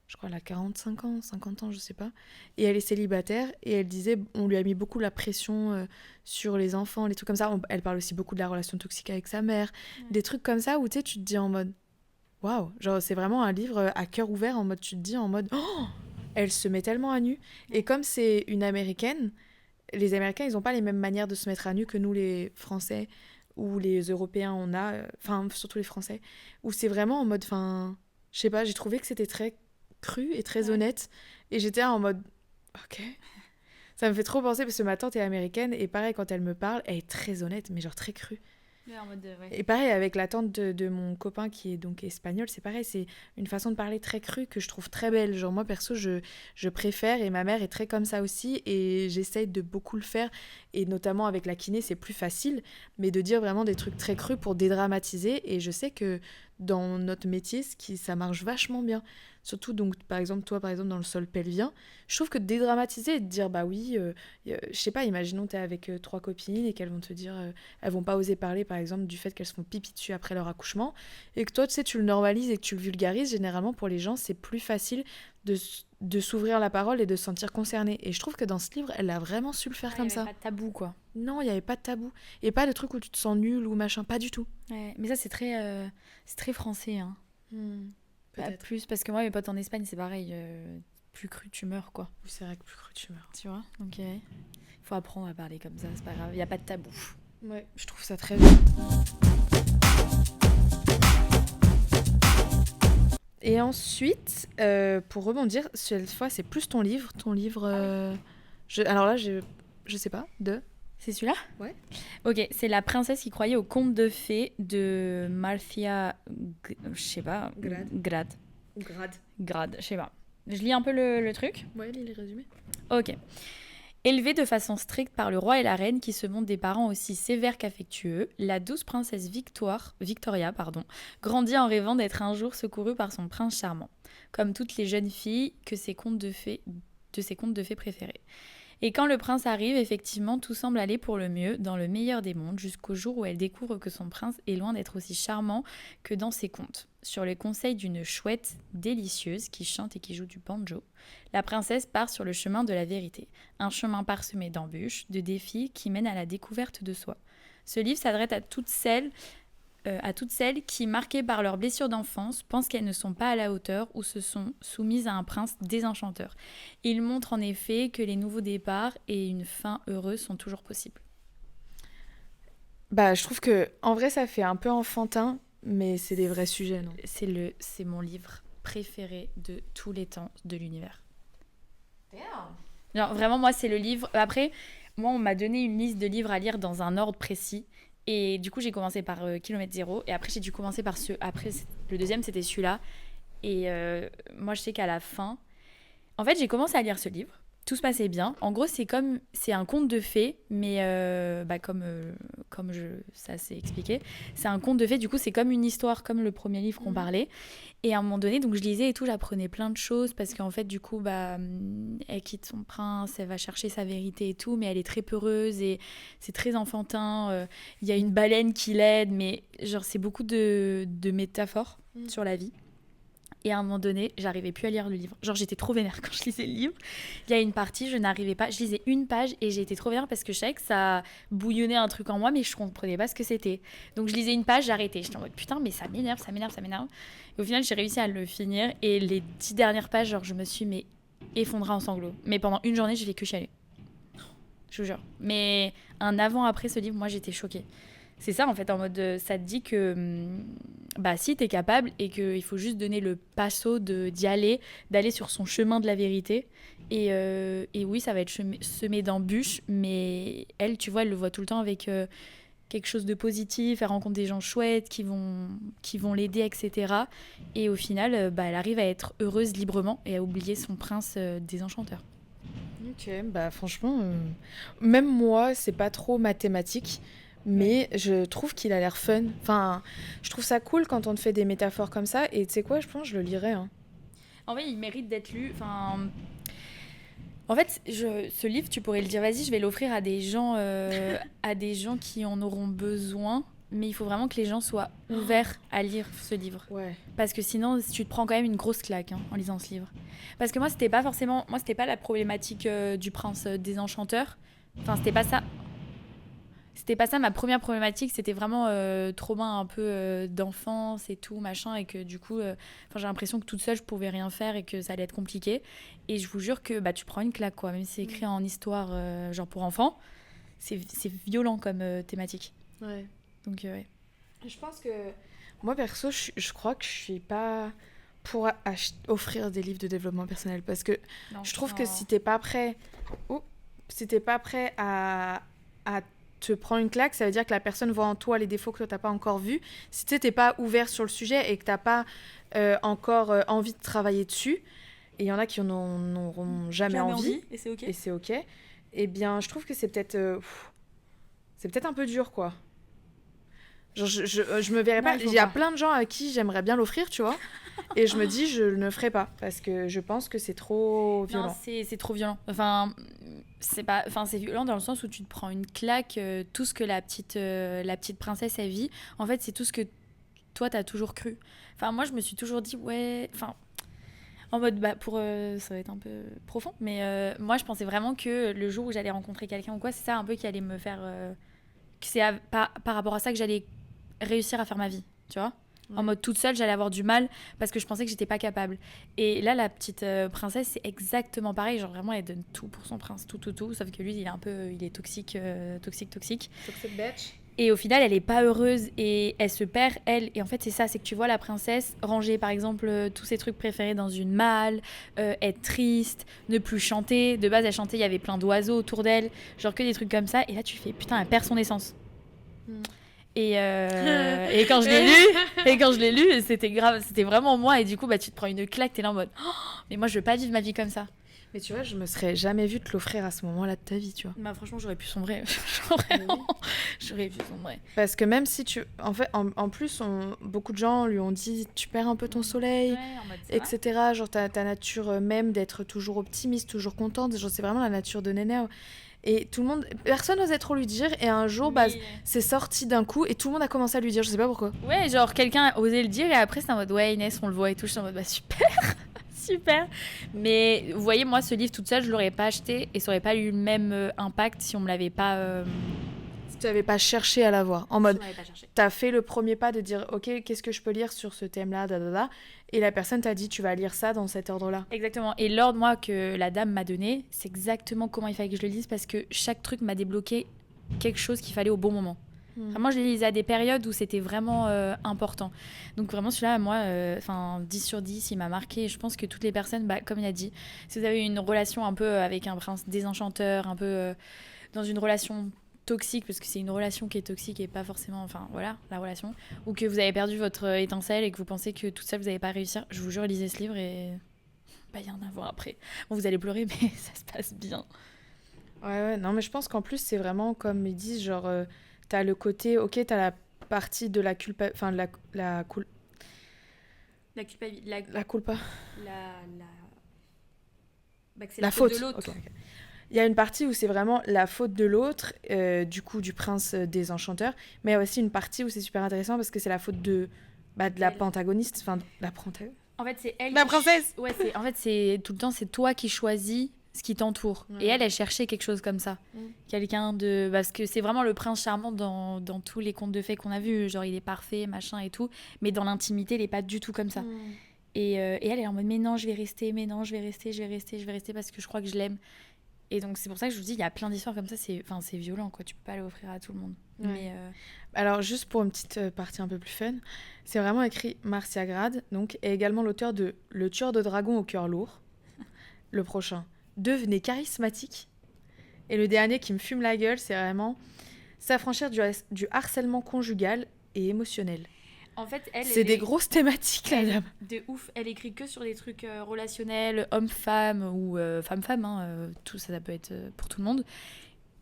je crois, elle a 45 ans, 50 ans, je sais pas, et elle est célibataire, et elle disait, on lui a mis beaucoup la pression sur les enfants, les trucs comme ça. Elle parle aussi beaucoup de la relation toxique avec sa mère, des trucs comme ça où tu sais, tu te dis en mode, waouh, genre c'est vraiment un livre à cœur ouvert, en mode, tu te dis en mode, oh, elle se met tellement à nu. Et comme c'est une Américaine, les Américains, ils n'ont pas les mêmes manières de se mettre à nu que nous, les Français, ou les Européens, on a, enfin, surtout les Français, où c'est vraiment en mode, enfin, je sais pas, j'ai trouvé que c'était très cru et très honnête, et j'étais là en mode, ok. Ça me fait trop penser, parce que ma tante est américaine, et pareil, quand elle me parle, elle est très honnête, mais genre très crue. En mode, Et pareil, avec la tante de mon copain qui est donc espagnol, c'est pareil, c'est une façon de parler très crue que je trouve très belle. Genre moi, perso, je préfère, et ma mère est très comme ça aussi, et j'essaye de beaucoup le faire, et notamment avec la kiné, c'est plus facile, mais de dire vraiment des trucs très crus pour dédramatiser, et je sais que dans notre métier, ça marche vachement bien. Surtout, donc, par exemple, toi, par exemple, dans le sol pelvien, je trouve que de dédramatiser et de dire, bah oui, je sais pas, imaginons t'es avec 3 copines et qu'elles vont te dire, elles vont pas oser parler, par exemple, du fait qu'elles se font pipi dessus après leur accouchement, et que toi, tu sais, tu le normalises et que tu le vulgarises, généralement, pour les gens, c'est plus facile de s'ouvrir la parole et de se sentir concerné. Et je trouve que dans ce livre, elle a vraiment su le faire comme ça. Pas de tabou, quoi. Non, il n'y avait pas de tabou. Et pas de truc où tu te sens nul ou machin, pas du tout. Ouais, mais ça, c'est très français, hein. Plus, parce que moi, mes potes en Espagne, c'est pareil. Plus cru, tu meurs, quoi. Oui, c'est vrai que plus cru, tu meurs. Tu vois. Donc, il faut apprendre à parler comme ça, c'est pas grave. Il n'y a pas de tabou. Ouais, je trouve ça très bien. Et ensuite, pour rebondir, cette fois, c'est plus ton livre. Alors là, je sais pas, C'est celui-là ? Ouais. Ok, c'est La princesse qui croyait aux contes de fées de Marcia... Je sais pas. Grad. Grad, je sais pas. Je lis un peu le truc. Ouais, lis les résumés. Ok. Élevée de façon stricte par le roi et la reine qui se montrent des parents aussi sévères qu'affectueux, la douce princesse Victoria, grandit en rêvant d'être un jour secourue par son prince charmant, comme toutes les jeunes filles de ses contes de fées préférés. Et quand le prince arrive, effectivement, tout semble aller pour le mieux, dans le meilleur des mondes, jusqu'au jour où elle découvre que son prince est loin d'être aussi charmant que dans ses contes. Sur les conseils d'une chouette délicieuse qui chante et qui joue du banjo, la princesse part sur le chemin de la vérité, un chemin parsemé d'embûches, de défis qui mènent à la découverte de soi. Ce livre s'adresse à toutes celles qui, marquées par leurs blessures d'enfance, pensent qu'elles ne sont pas à la hauteur ou se sont soumises à un prince désenchanteur. Il montre en effet que les nouveaux départs et une fin heureuse sont toujours possibles. Bah, je trouve que en vrai, ça fait un peu enfantin, mais c'est des vrais sujets, non ? C'est mon livre préféré de tous les temps de l'univers. Genre, vraiment, moi, c'est le livre... Après, moi, on m'a donné une liste de livres à lire dans un ordre précis. Et du coup, j'ai commencé par Kilomètre Zéro. Et après, j'ai dû commencer par Après, le deuxième, c'était celui-là. Et moi, je sais qu'à la fin... En fait, j'ai commencé à lire ce livre. Tout se passait bien. En gros, c'est un conte de fées, mais ça s'est expliqué. C'est un conte de fées, du coup, c'est comme une histoire, comme le premier livre qu'on parlait. Et à un moment donné, donc je lisais et tout, j'apprenais plein de choses, parce qu'en fait, du coup, elle quitte son prince, elle va chercher sa vérité et tout, mais elle est très peureuse et c'est très enfantin. Il y a une baleine qui l'aide, mais genre, c'est beaucoup de métaphores sur la vie. Et à un moment donné, j'arrivais plus à lire le livre. Genre, j'étais trop vénère quand je lisais le livre. Il y a une partie, je n'arrivais pas. Je lisais une page et j'ai été trop vénère parce que je savais que ça bouillonnait un truc en moi, mais je comprenais pas ce que c'était. Donc, je lisais une page, j'arrêtais. J'étais en mode putain, mais ça m'énerve, ça m'énerve, ça m'énerve. Et au final, j'ai réussi à le finir. Et les 10 dernières pages, genre, je me suis effondrée en sanglots. Mais pendant une journée, j'ai fait que chialer. Je vous jure. Mais un avant-après ce livre, moi, j'étais choquée. C'est ça, en fait, en mode, ça te dit que, bah, si, t'es capable et qu'il faut juste donner le passo d'y aller, d'aller sur son chemin de la vérité. Et oui, ça va être semé d'embûches, mais elle, tu vois, elle le voit tout le temps avec quelque chose de positif, elle rencontre des gens chouettes qui vont l'aider, etc. Et au final, bah, elle arrive à être heureuse librement et à oublier son prince désenchanteur. Ok, bah franchement, même moi, c'est pas trop mathématique, mais je trouve qu'il a l'air fun. Enfin, je trouve ça cool quand on te fait des métaphores comme ça, et tu sais quoi, je pense que je le lirai, hein. En vrai, il mérite d'être lu. Enfin, en fait, ce livre, tu pourrais le dire, vas-y, je vais l'offrir à des gens qui en auront besoin. Mais il faut vraiment que les gens soient ouverts à lire ce livre. Ouais. Parce que sinon, tu te prends quand même une grosse claque en lisant ce livre. Parce que moi, c'était pas la problématique du prince désenchanteur. Enfin, c'était pas ça. C'était pas ça ma première problématique, c'était vraiment trauma un peu d'enfance et tout, machin, et que du coup, j'ai l'impression que toute seule, je pouvais rien faire et que ça allait être compliqué. Et je vous jure que bah, tu prends une claque, quoi. Même si c'est écrit en histoire, genre pour enfants, c'est violent comme thématique. Ouais. Donc, ouais. Je pense que moi, perso, je crois que je suis pas pour offrir des livres de développement personnel, parce que Non, je trouve non. que si t'es pas prêt, à te prendre une claque, ça veut dire que la personne voit en toi les défauts que toi t'as pas encore vus. Si tu t'es pas ouvert sur le sujet et que t'as pas encore envie de travailler dessus, et il y en a qui n'en auront jamais envie, et c'est ok. et c'est ok, eh bien je trouve que c'est peut-être un peu dur, quoi. Genre, je me verrais Non, pas. il faut Il y a pas. plein de gens à qui j'aimerais bien l'offrir, tu vois. Et je me dis, je ne ferai pas. Parce que je pense que c'est trop violent. Non, c'est trop violent. Enfin, c'est violent dans le sens où tu te prends une claque, tout ce que la petite princesse elle vit. En fait, c'est tout ce que toi t'as toujours cru. Enfin, moi, je me suis toujours dit, ouais. Enfin, en mode, bah, ça va être un peu profond, mais moi, je pensais vraiment que le jour où j'allais rencontrer quelqu'un ou quoi, c'est ça un peu qui allait me faire. Que c'est par rapport à ça que j'allais réussir à faire ma vie, tu vois. En mode toute seule, j'allais avoir du mal parce que je pensais que j'étais pas capable. Et là, la petite princesse, c'est exactement pareil. Genre vraiment, elle donne tout pour son prince, tout. Sauf que lui, il est toxique. Toxic bitch. Et au final, elle est pas heureuse et elle se perd, elle. Et en fait, c'est ça, c'est que tu vois la princesse ranger, par exemple, tous ses trucs préférés dans une malle, être triste, ne plus chanter. De base, elle chantait, il y avait plein d'oiseaux autour d'elle, genre que des trucs comme ça. Et là, tu fais, putain, elle perd son essence. Et quand je l'ai lu, c'était grave, c'était vraiment moi. Et du coup, bah, tu te prends une claque, t'es là en mode, oh, mais moi, je veux pas vivre ma vie comme ça. Mais tu vois, je me serais jamais vue te l'offrir à ce moment-là de ta vie, tu vois. Bah, franchement, j'aurais pu sombrer. Vraiment, j'aurais pu sombrer. Parce que même si tu... En fait, en plus, beaucoup de gens lui ont dit, tu perds un peu ton soleil, en mode ça. etc. Genre ta nature même d'être toujours optimiste, toujours contente. Genre, c'est vraiment la nature de Néné. Et tout le monde... Personne n'osait trop lui dire. Et un jour, bah, c'est sorti d'un coup et tout le monde a commencé à lui dire. Je sais pas pourquoi. Ouais, genre quelqu'un a osé le dire et après, c'est en mode, ouais, Inès, on le voit et tout. Je suis en mode, bah, super. Super. Mais vous voyez, moi, ce livre toute seule, je l'aurais pas acheté et ça aurait pas eu le même impact si on me l'avait pas... Si tu n'avais pas cherché à l'avoir. En mode, Je l'avais pas cherché. t'as fait le premier pas de dire, ok, qu'est-ce que je peux lire sur ce thème-là, et la personne t'a dit, tu vas lire ça dans cet ordre-là. Exactement. Et l'ordre, moi, que la dame m'a donné, c'est exactement comment il fallait que je le lise parce que chaque truc m'a débloqué quelque chose qu'il fallait au bon moment. Vraiment, je les lisais à des périodes où c'était vraiment important. Donc vraiment, celui-là, moi, 10 sur 10, il m'a marqué. Je pense que toutes les personnes, bah, comme il a dit, si vous avez une relation un peu avec un prince désenchanteur, un peu dans une relation toxique, parce que c'est une relation qui est toxique et pas forcément, enfin voilà, la relation, ou que vous avez perdu votre étincelle et que vous pensez que toute seule, vous n'allez pas réussir, je vous jure, lisez ce livre et bah, il y en a à voir après. Bon, vous allez pleurer, mais ça se passe bien. Ouais, non, mais je pense qu'en plus, c'est vraiment, comme ils disent, genre... t'as le côté, ok, t'as la partie de la culpa... Enfin, la culpabilité. La culpa. Bah, c'est la faute de l'autre. Okay. Il y a une partie où c'est vraiment la faute de l'autre, du coup, du prince désenchanteur. Mais il y a aussi une partie où c'est super intéressant parce que c'est la faute de la pentagoniste. Enfin, En fait, c'est elle Ma princesse. Ouais, en fait, c'est tout le temps, c'est toi qui choisis ce qui t'entoure. Ouais. Et elle cherchait quelque chose comme ça. Quelqu'un de... Parce que c'est vraiment le prince charmant dans tous les contes de fées qu'on a vus. Genre, il est parfait, machin et tout. Mais dans l'intimité, il est pas du tout comme ça. Et elle est en mode, mais non, je vais rester, mais non, je vais rester parce que je crois que je l'aime. Et donc, c'est pour ça que je vous dis, il y a plein d'histoires comme ça. C'est violent, quoi. Tu peux pas l'offrir à tout le monde. Ouais. Mais Alors, juste pour une petite partie un peu plus fun, c'est vraiment écrit Marcia Grad, donc, est également l'auteur de Le tueur de dragons au cœur lourd. Le prochain, Devenez charismatique. Et le dernier qui me fume la gueule, c'est vraiment S'affranchir du harcèlement conjugal et émotionnel. en fait, C'est des grosses thématiques, la dame. De ouf, elle écrit que sur des trucs relationnels, homme-femme ou femme-femme, hein, tout ça peut être pour tout le monde,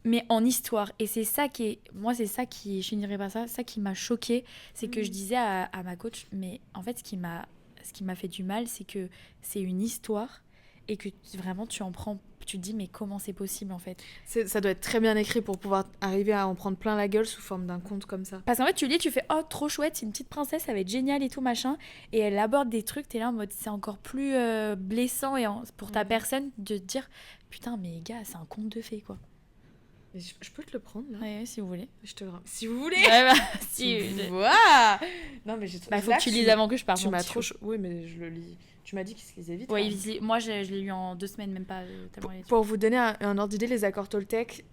mais en histoire. Et c'est ça qui est, moi c'est ça qui, je finirai par ça qui m'a choquée, c'est que je disais à ma coach, mais en fait ce qui m'a fait du mal, c'est que c'est une histoire et que vraiment tu en prends, tu te dis mais comment c'est possible en fait. Ça doit être très bien écrit pour pouvoir arriver à en prendre plein la gueule sous forme d'un conte comme ça. Parce qu'en fait, tu lis, tu fais oh trop chouette, c'est une petite princesse, ça va être génial et tout machin. Et elle aborde des trucs, t'es là en mode c'est encore plus blessant et pour ta personne de te dire putain, mais gars, c'est un conte de fées quoi. Mais je peux te le prendre là? Ouais, si vous voulez. Je te le rends. Si vous voulez! Ouais, bah, si. Waouh! Non, mais j'ai Bah, faut que tu lises avant que je parte. Tu m'as trop. Oui, mais je le lis. Tu m'as dit qu'il se lisait vite. Ouais, moi je l'ai lu en 2 semaines, même pas tellement. Pour vous donner un ordre d'idée, les accords Toltec,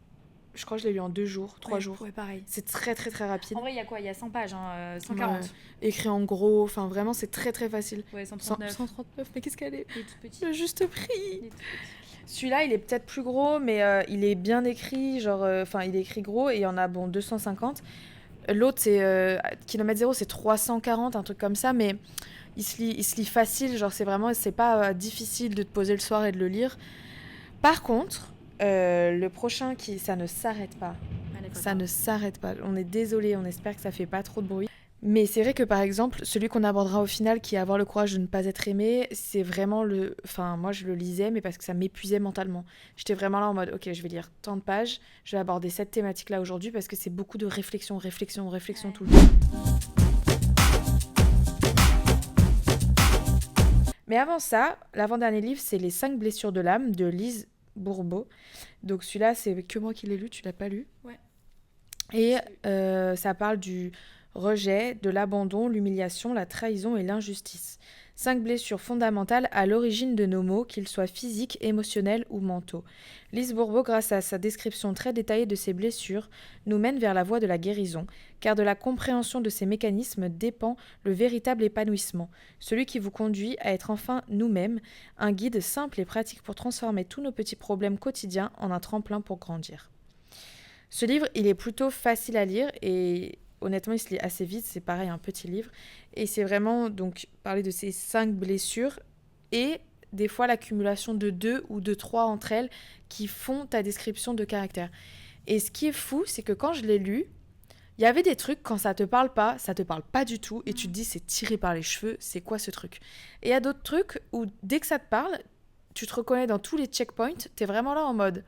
je crois que je l'ai lu en 2 jours, 3 jours. Ouais, pareil. C'est très très très rapide. En vrai, il y a quoi? Il y a 100 pages, hein, 140. Ouais. Écrit en gros, enfin vraiment, c'est très très facile. Ouais, 139. 139, mais qu'est-ce qu'elle est? Il est tout petit. Le juste prix. Il est tout petit. Celui-là, il est peut-être plus gros, mais il est bien écrit, genre, il est écrit gros et il y en a, 250. L'autre, c'est kilomètre zéro, c'est 340, un truc comme ça, mais il se lit facile, genre, c'est pas difficile de te poser le soir et de le lire. Par contre, le prochain, ça ne s'arrête pas. Ça ne s'arrête pas. On est désolé, on espère que ça fait pas trop de bruit. Mais c'est vrai que par exemple, celui qu'on abordera au final, qui est Avoir le courage de ne pas être aimé, c'est vraiment moi je le lisais, mais parce que ça m'épuisait mentalement. J'étais vraiment là en mode, ok, je vais lire tant de pages, je vais aborder cette thématique-là aujourd'hui, parce que c'est beaucoup de réflexion tout le temps. Mais avant ça, l'avant-dernier livre, c'est Les 5 blessures de l'âme de Lise Bourbeau. Donc celui-là, c'est que moi qui l'ai lu, tu l'as pas lu? Ouais. Et ça parle du rejet, de l'abandon, l'humiliation, la trahison et l'injustice. 5 blessures fondamentales à l'origine de nos maux, qu'ils soient physiques, émotionnels ou mentaux. Lise Bourbeau, grâce à sa description très détaillée de ces blessures, nous mène vers la voie de la guérison, car de la compréhension de ces mécanismes dépend le véritable épanouissement, celui qui vous conduit à être enfin nous-mêmes, un guide simple et pratique pour transformer tous nos petits problèmes quotidiens en un tremplin pour grandir. Ce livre, il est plutôt facile à lire et honnêtement, il se lit assez vite, c'est pareil, un petit livre. Et c'est vraiment donc parler de ces 5 blessures et des fois l'accumulation de 2 ou de 3 entre elles qui font ta description de caractère. Et ce qui est fou, c'est que quand je l'ai lu, il y avait des trucs, quand ça te parle pas du tout, et tu te dis c'est tiré par les cheveux, c'est quoi ce truc? Et il y a d'autres trucs où dès que ça te parle, tu te reconnais dans tous les checkpoints, t'es vraiment là en mode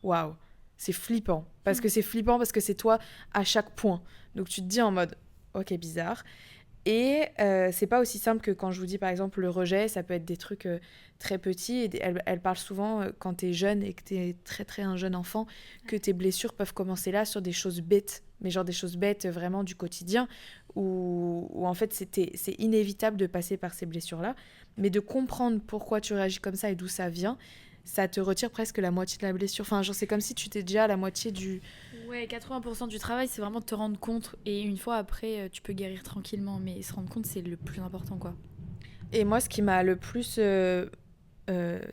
waouh. C'est flippant, parce que c'est toi à chaque point. Donc tu te dis en mode, ok, bizarre. Et c'est pas aussi simple que quand je vous dis par exemple le rejet, ça peut être des trucs très petits. Et elle parle souvent quand t'es jeune et que t'es très très un jeune enfant, que tes blessures peuvent commencer là sur des choses bêtes. Mais genre des choses bêtes vraiment du quotidien, où en fait c'est inévitable de passer par ces blessures-là. Mais de comprendre pourquoi tu réagis comme ça et d'où ça vient, ça te retire presque la moitié de la blessure. Enfin, genre, c'est comme si tu étais déjà à la moitié du... Ouais, 80% du travail, c'est vraiment de te rendre compte. Et une fois après, tu peux guérir tranquillement. Mais se rendre compte, c'est le plus important, quoi. Et moi, ce qui m'a le plus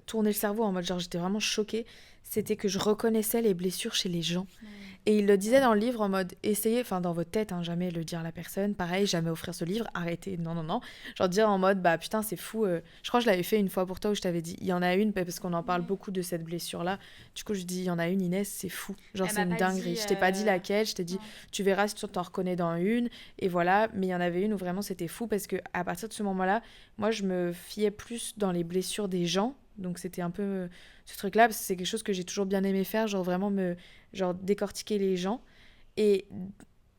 tourné le cerveau, en mode genre, j'étais vraiment choquée, c'était que je reconnaissais les blessures chez les gens. Ouais. Et il le disait dans le livre en mode, essayez, enfin dans votre tête, jamais le dire à la personne, pareil, jamais offrir ce livre, arrêtez, non. Genre dire en mode, bah putain, c'est fou. Je crois que je l'avais fait une fois pour toi où je t'avais dit, il y en a une, parce qu'on en parle beaucoup de cette blessure-là. Du coup, je dis, il y en a une, Inès, c'est fou. Genre, c'est une dinguerie. Je t'ai pas dit laquelle, je t'ai dit, tu verras si tu t'en reconnais dans une. Et voilà, mais il y en avait une où vraiment c'était fou parce que à partir de ce moment-là, moi, je me fiais plus dans les blessures des gens. Donc c'était un peu ce truc-là, parce que c'est quelque chose que j'ai toujours bien aimé faire, genre vraiment décortiquer les gens. Et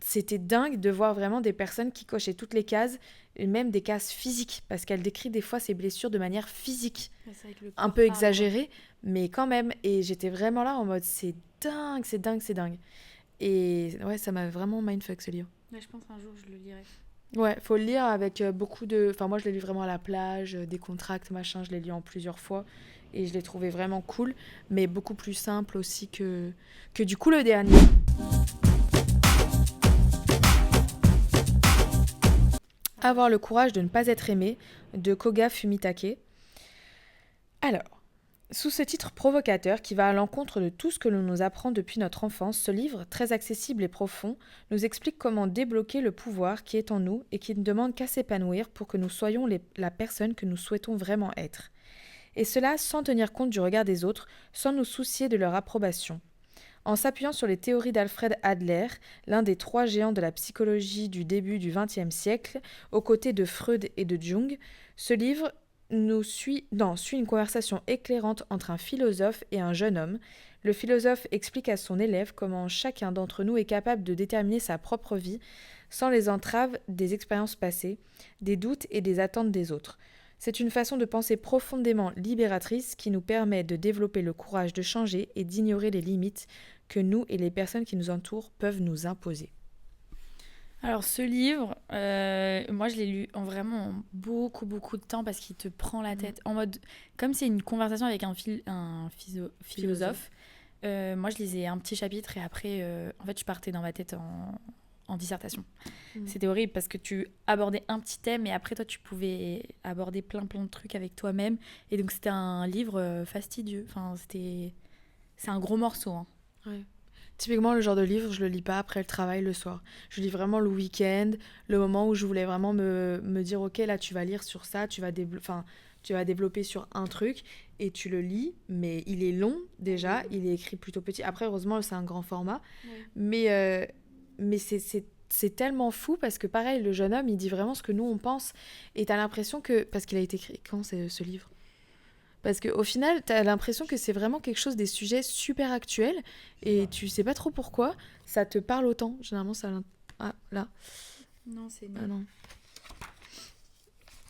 c'était dingue de voir vraiment des personnes qui cochaient toutes les cases et même des cases physiques, parce qu'elle décrit des fois ses blessures de manière physique, Ouais, c'est vrai que le un corps peu parle, quoi. exagérée, mais quand même. Et j'étais vraiment là en mode c'est dingue, c'est dingue, c'est dingue. Et ouais, ça m'a vraiment mindfuck ce livre. Ouais, je pense un jour je le lirai. Ouais, faut le lire avec beaucoup de. Enfin, moi je l'ai lu vraiment à la plage, décontracte, machin, je l'ai lu en plusieurs fois. Et je l'ai trouvé vraiment cool, mais beaucoup plus simple aussi que du coup le dernier. Avoir le courage de ne pas être aimé, de Koga Fumitake. Alors, sous ce titre provocateur qui va à l'encontre de tout ce que l'on nous apprend depuis notre enfance, ce livre, très accessible et profond, nous explique comment débloquer le pouvoir qui est en nous et qui ne demande qu'à s'épanouir pour que nous soyons la personne que nous souhaitons vraiment être. Et cela sans tenir compte du regard des autres, sans nous soucier de leur approbation. En s'appuyant sur les théories d'Alfred Adler, l'un des 3 géants de la psychologie du début du XXe siècle, aux côtés de Freud et de Jung, ce livre suit une conversation éclairante entre un philosophe et un jeune homme. Le philosophe explique à son élève comment chacun d'entre nous est capable de déterminer sa propre vie sans les entraves des expériences passées, des doutes et des attentes des autres. C'est une façon de penser profondément libératrice qui nous permet de développer le courage de changer et d'ignorer les limites que nous et les personnes qui nous entourent peuvent nous imposer. Alors ce livre, moi je l'ai lu en vraiment beaucoup de temps parce qu'il te prend la tête. En mode, comme c'est une conversation avec un philosophe, moi je lisais un petit chapitre et après, en fait je partais dans ma tête en dissertation. C'était horrible parce que tu abordais un petit thème et après toi tu pouvais aborder plein de trucs avec toi-même. Et donc c'était un livre fastidieux. Enfin, c'est un gros morceau, hein. Ouais. Typiquement, le genre de livre, je le lis pas après le travail le soir. Je lis vraiment le week-end, le moment où je voulais vraiment me dire, ok, là tu vas lire sur ça, tu vas développer sur un truc, et tu le lis, mais il est long déjà, il est écrit plutôt petit. Après, heureusement, c'est un grand format, mais c'est tellement fou parce que pareil, le jeune homme, il dit vraiment ce que nous on pense, et t'as l'impression que, parce qu'il a été écrit quand c'est ce livre? Parce qu'au final, t'as l'impression que c'est vraiment quelque chose des sujets super actuels et tu sais pas trop pourquoi ça te parle autant. Généralement, ça. Ah, là. Non, c'est Ah non.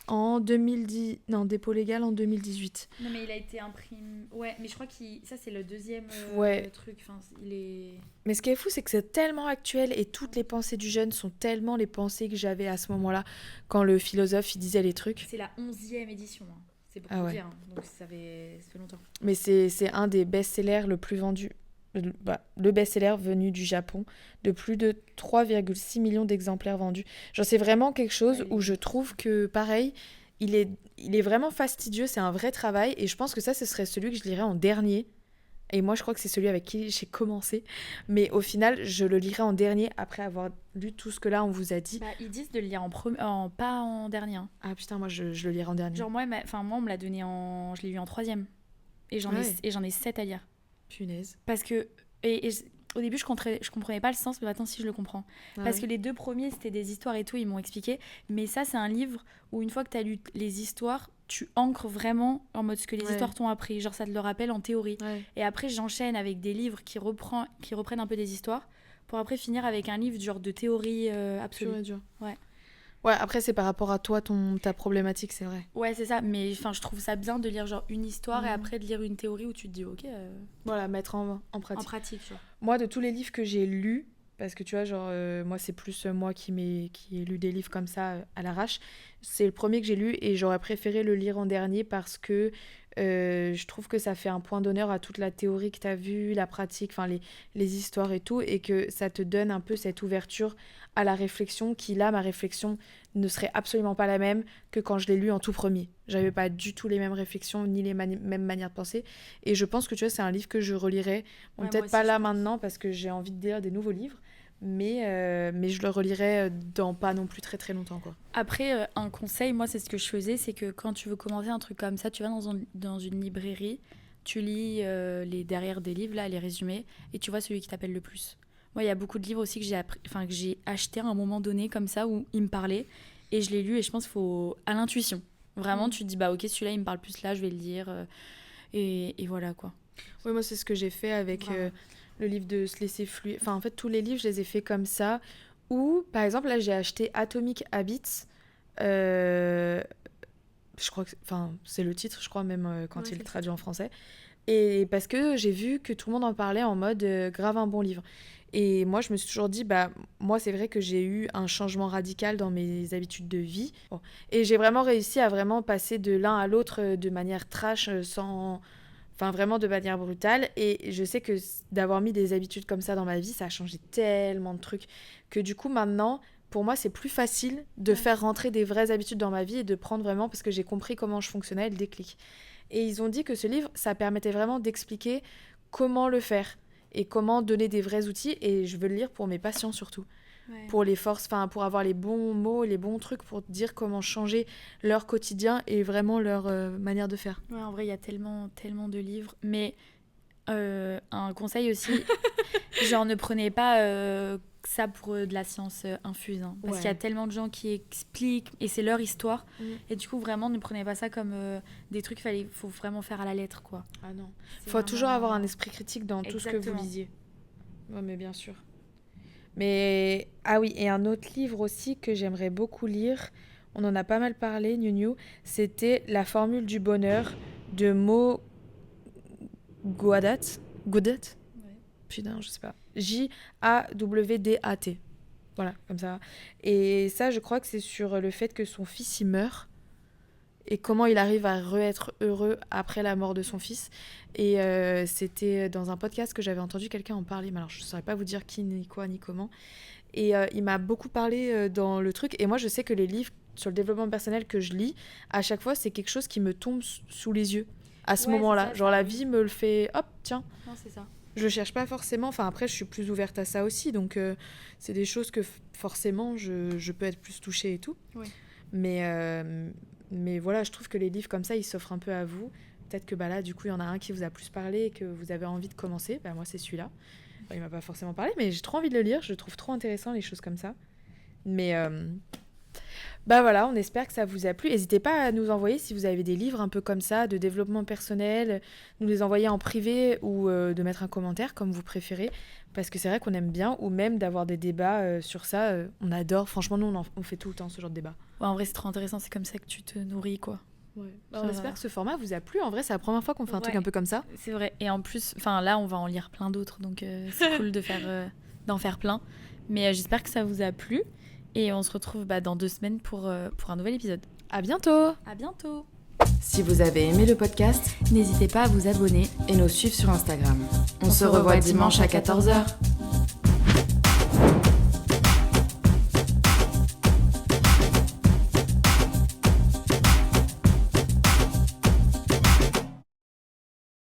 En 2010. Non, dépôt légal en 2018. Non, mais il a été imprimé. Ouais, mais je crois que ça, c'est le deuxième Ouais. truc. Enfin, il est. Mais ce qui est fou, c'est que c'est tellement actuel et toutes les pensées du jeune sont tellement les pensées que j'avais à ce moment-là quand le philosophe il disait les trucs. C'est la 11e édition, hein. C'est beaucoup Ah ouais. dire, hein. Donc ça fait longtemps. Mais c'est un des best-sellers le plus vendu. Le best-seller venu du Japon, de plus de 3,6 millions d'exemplaires vendus. Genre, c'est vraiment quelque chose où je trouve que, pareil, il est vraiment fastidieux, c'est un vrai travail, et je pense que ça, ce serait celui que je lirais en dernier. Et moi, je crois que c'est celui avec qui j'ai commencé. Mais au final, je le lirai en dernier après avoir lu tout ce que là, on vous a dit. Bah, ils disent de le lire pas en dernier, hein. Ah putain, moi, je le lirai en dernier. Genre, moi, on me l'a donné je l'ai lu en 3e. Et j'en ai 7 à lire. Punaise. Parce que. Au début, je comprenais pas le sens, mais maintenant, si je le comprends. Parce que les 2 premiers, c'était des histoires et tout, ils m'ont expliqué. Mais ça, c'est un livre où, une fois que tu as lu les histoires, tu ancres vraiment en mode ce que les histoires t'ont appris. Genre, ça te le rappelle en théorie. Et après, j'enchaîne avec des livres qui reprennent un peu des histoires pour après finir avec un livre genre de théorie absolue. Dur. Ouais. Ouais, après, c'est par rapport à toi, ta problématique, c'est vrai. Ouais, c'est ça. Mais je trouve ça bien de lire genre une histoire et après de lire une théorie où tu te dis, ok. Voilà, mettre en pratique. En pratique, genre. Moi, de tous les livres que j'ai lus, parce que tu vois, genre, moi, c'est plus moi qui ai lu des livres comme ça à l'arrache, c'est le premier que j'ai lu et j'aurais préféré le lire en dernier parce que je trouve que ça fait un point d'honneur à toute la théorie que tu as vue, la pratique, enfin les histoires et tout, et que ça te donne un peu cette ouverture à la réflexion qui, là, ma réflexion ne serait absolument pas la même que quand je l'ai lu en tout premier. J'avais pas du tout les mêmes réflexions ni les mêmes manières de penser, et je pense que tu vois, c'est un livre que je relirai, peut-être pas là maintenant parce que j'ai envie de lire des nouveaux livres, mais je le relirai dans pas non plus très très longtemps, quoi. Après, un conseil, moi c'est ce que je faisais, c'est que quand tu veux commencer un truc comme ça, tu vas dans une librairie, tu lis les derrière des livres, là, les résumés, et tu vois celui qui t'appelle le plus. Moi, il y a beaucoup de livres aussi que j'ai acheté à un moment donné comme ça, où ils me parlaient, et je l'ai lu, et je pense qu'il faut à l'intuition. Vraiment, tu te dis, bah ok, celui-là, il me parle plus là, je vais le lire, et voilà, quoi. Oui, moi, c'est ce que j'ai fait avec le livre de Se laisser fluer. Enfin, en fait, tous les livres, je les ai fait comme ça. Ou, par exemple, là, j'ai acheté Atomic Habits Je crois que c'est le titre, je crois, même quand il est traduit en français. Et parce que j'ai vu que tout le monde en parlait en mode grave un bon livre. Et moi, je me suis toujours dit, moi, c'est vrai que j'ai eu un changement radical dans mes habitudes de vie. Bon. Et j'ai vraiment réussi à vraiment passer de l'un à l'autre de manière trash, vraiment de manière brutale. Et je sais que d'avoir mis des habitudes comme ça dans ma vie, ça a changé tellement de trucs que du coup, maintenant, pour moi, c'est plus facile de faire rentrer des vraies habitudes dans ma vie et de prendre vraiment, parce que j'ai compris comment je fonctionnais, le déclic. Et ils ont dit que ce livre, ça permettait vraiment d'expliquer comment le faire et comment donner des vrais outils. Et je veux le lire pour mes patients surtout. Ouais. Pour les forces, pour avoir les bons mots, les bons trucs pour dire comment changer leur quotidien et vraiment leur manière de faire. Ouais, en vrai, il y a tellement de livres. Mais un conseil aussi, genre ne prenez pas ça pour de la science infuse. Hein, parce qu'il y a tellement de gens qui expliquent et c'est leur histoire. Et du coup, vraiment, ne prenez pas ça comme des trucs qu'il faut vraiment faire à la lettre, quoi. Ah non. Il faut toujours avoir un esprit critique dans tout ce que vous lisiez. Ouais, mais bien sûr. Mais, ah oui, et un autre livre aussi que j'aimerais beaucoup lire, on en a pas mal parlé, Niu, c'était La formule du bonheur de Mo Gawdat. Putain, je sais pas. Jawdat. Voilà, comme ça. Et ça, je crois que c'est sur le fait que son fils, il meurt. Et comment il arrive à être heureux après la mort de son fils. Et c'était dans un podcast que j'avais entendu quelqu'un en parler. Mais alors, je ne saurais pas vous dire qui, ni quoi, ni comment. Et il m'a beaucoup parlé dans le truc. Et moi, je sais que les livres sur le développement personnel que je lis, à chaque fois, c'est quelque chose qui me tombe sous les yeux. À ce moment-là. Genre, la vie me le fait... Hop, tiens. Non, c'est ça. Je cherche pas forcément... après, je suis plus ouverte à ça aussi. Donc, c'est des choses que forcément, je peux être plus touchée et tout. Oui. Mais voilà, je trouve que les livres comme ça, ils s'offrent un peu à vous. Peut-être que là, du coup, il y en a un qui vous a plus parlé et que vous avez envie de commencer. Moi, c'est celui-là. Il m'a pas forcément parlé, mais j'ai trop envie de le lire. Je trouve trop intéressant, les choses comme ça. Mais voilà, on espère que ça vous a plu. N'hésitez pas à nous envoyer si vous avez des livres un peu comme ça, de développement personnel, nous les envoyer en privé ou de mettre un commentaire, comme vous préférez. Parce que c'est vrai qu'on aime bien, ou même d'avoir des débats sur ça. On adore. Franchement, nous, on fait tout le temps ce genre de débat. Ouais, en vrai, c'est trop intéressant. C'est comme ça que tu te nourris, quoi. Ouais. On espère que ce format vous a plu. En vrai, c'est la première fois qu'on fait un truc un peu comme ça. C'est vrai. Et en plus, là, on va en lire plein d'autres. Donc, c'est cool d'en faire plein. Mais j'espère que ça vous a plu. Et on se retrouve dans 2 semaines pour un nouvel épisode. À bientôt. À bientôt. Si vous avez aimé le podcast, n'hésitez pas à vous abonner et nous suivre sur Instagram. On se revoit dimanche à 14h.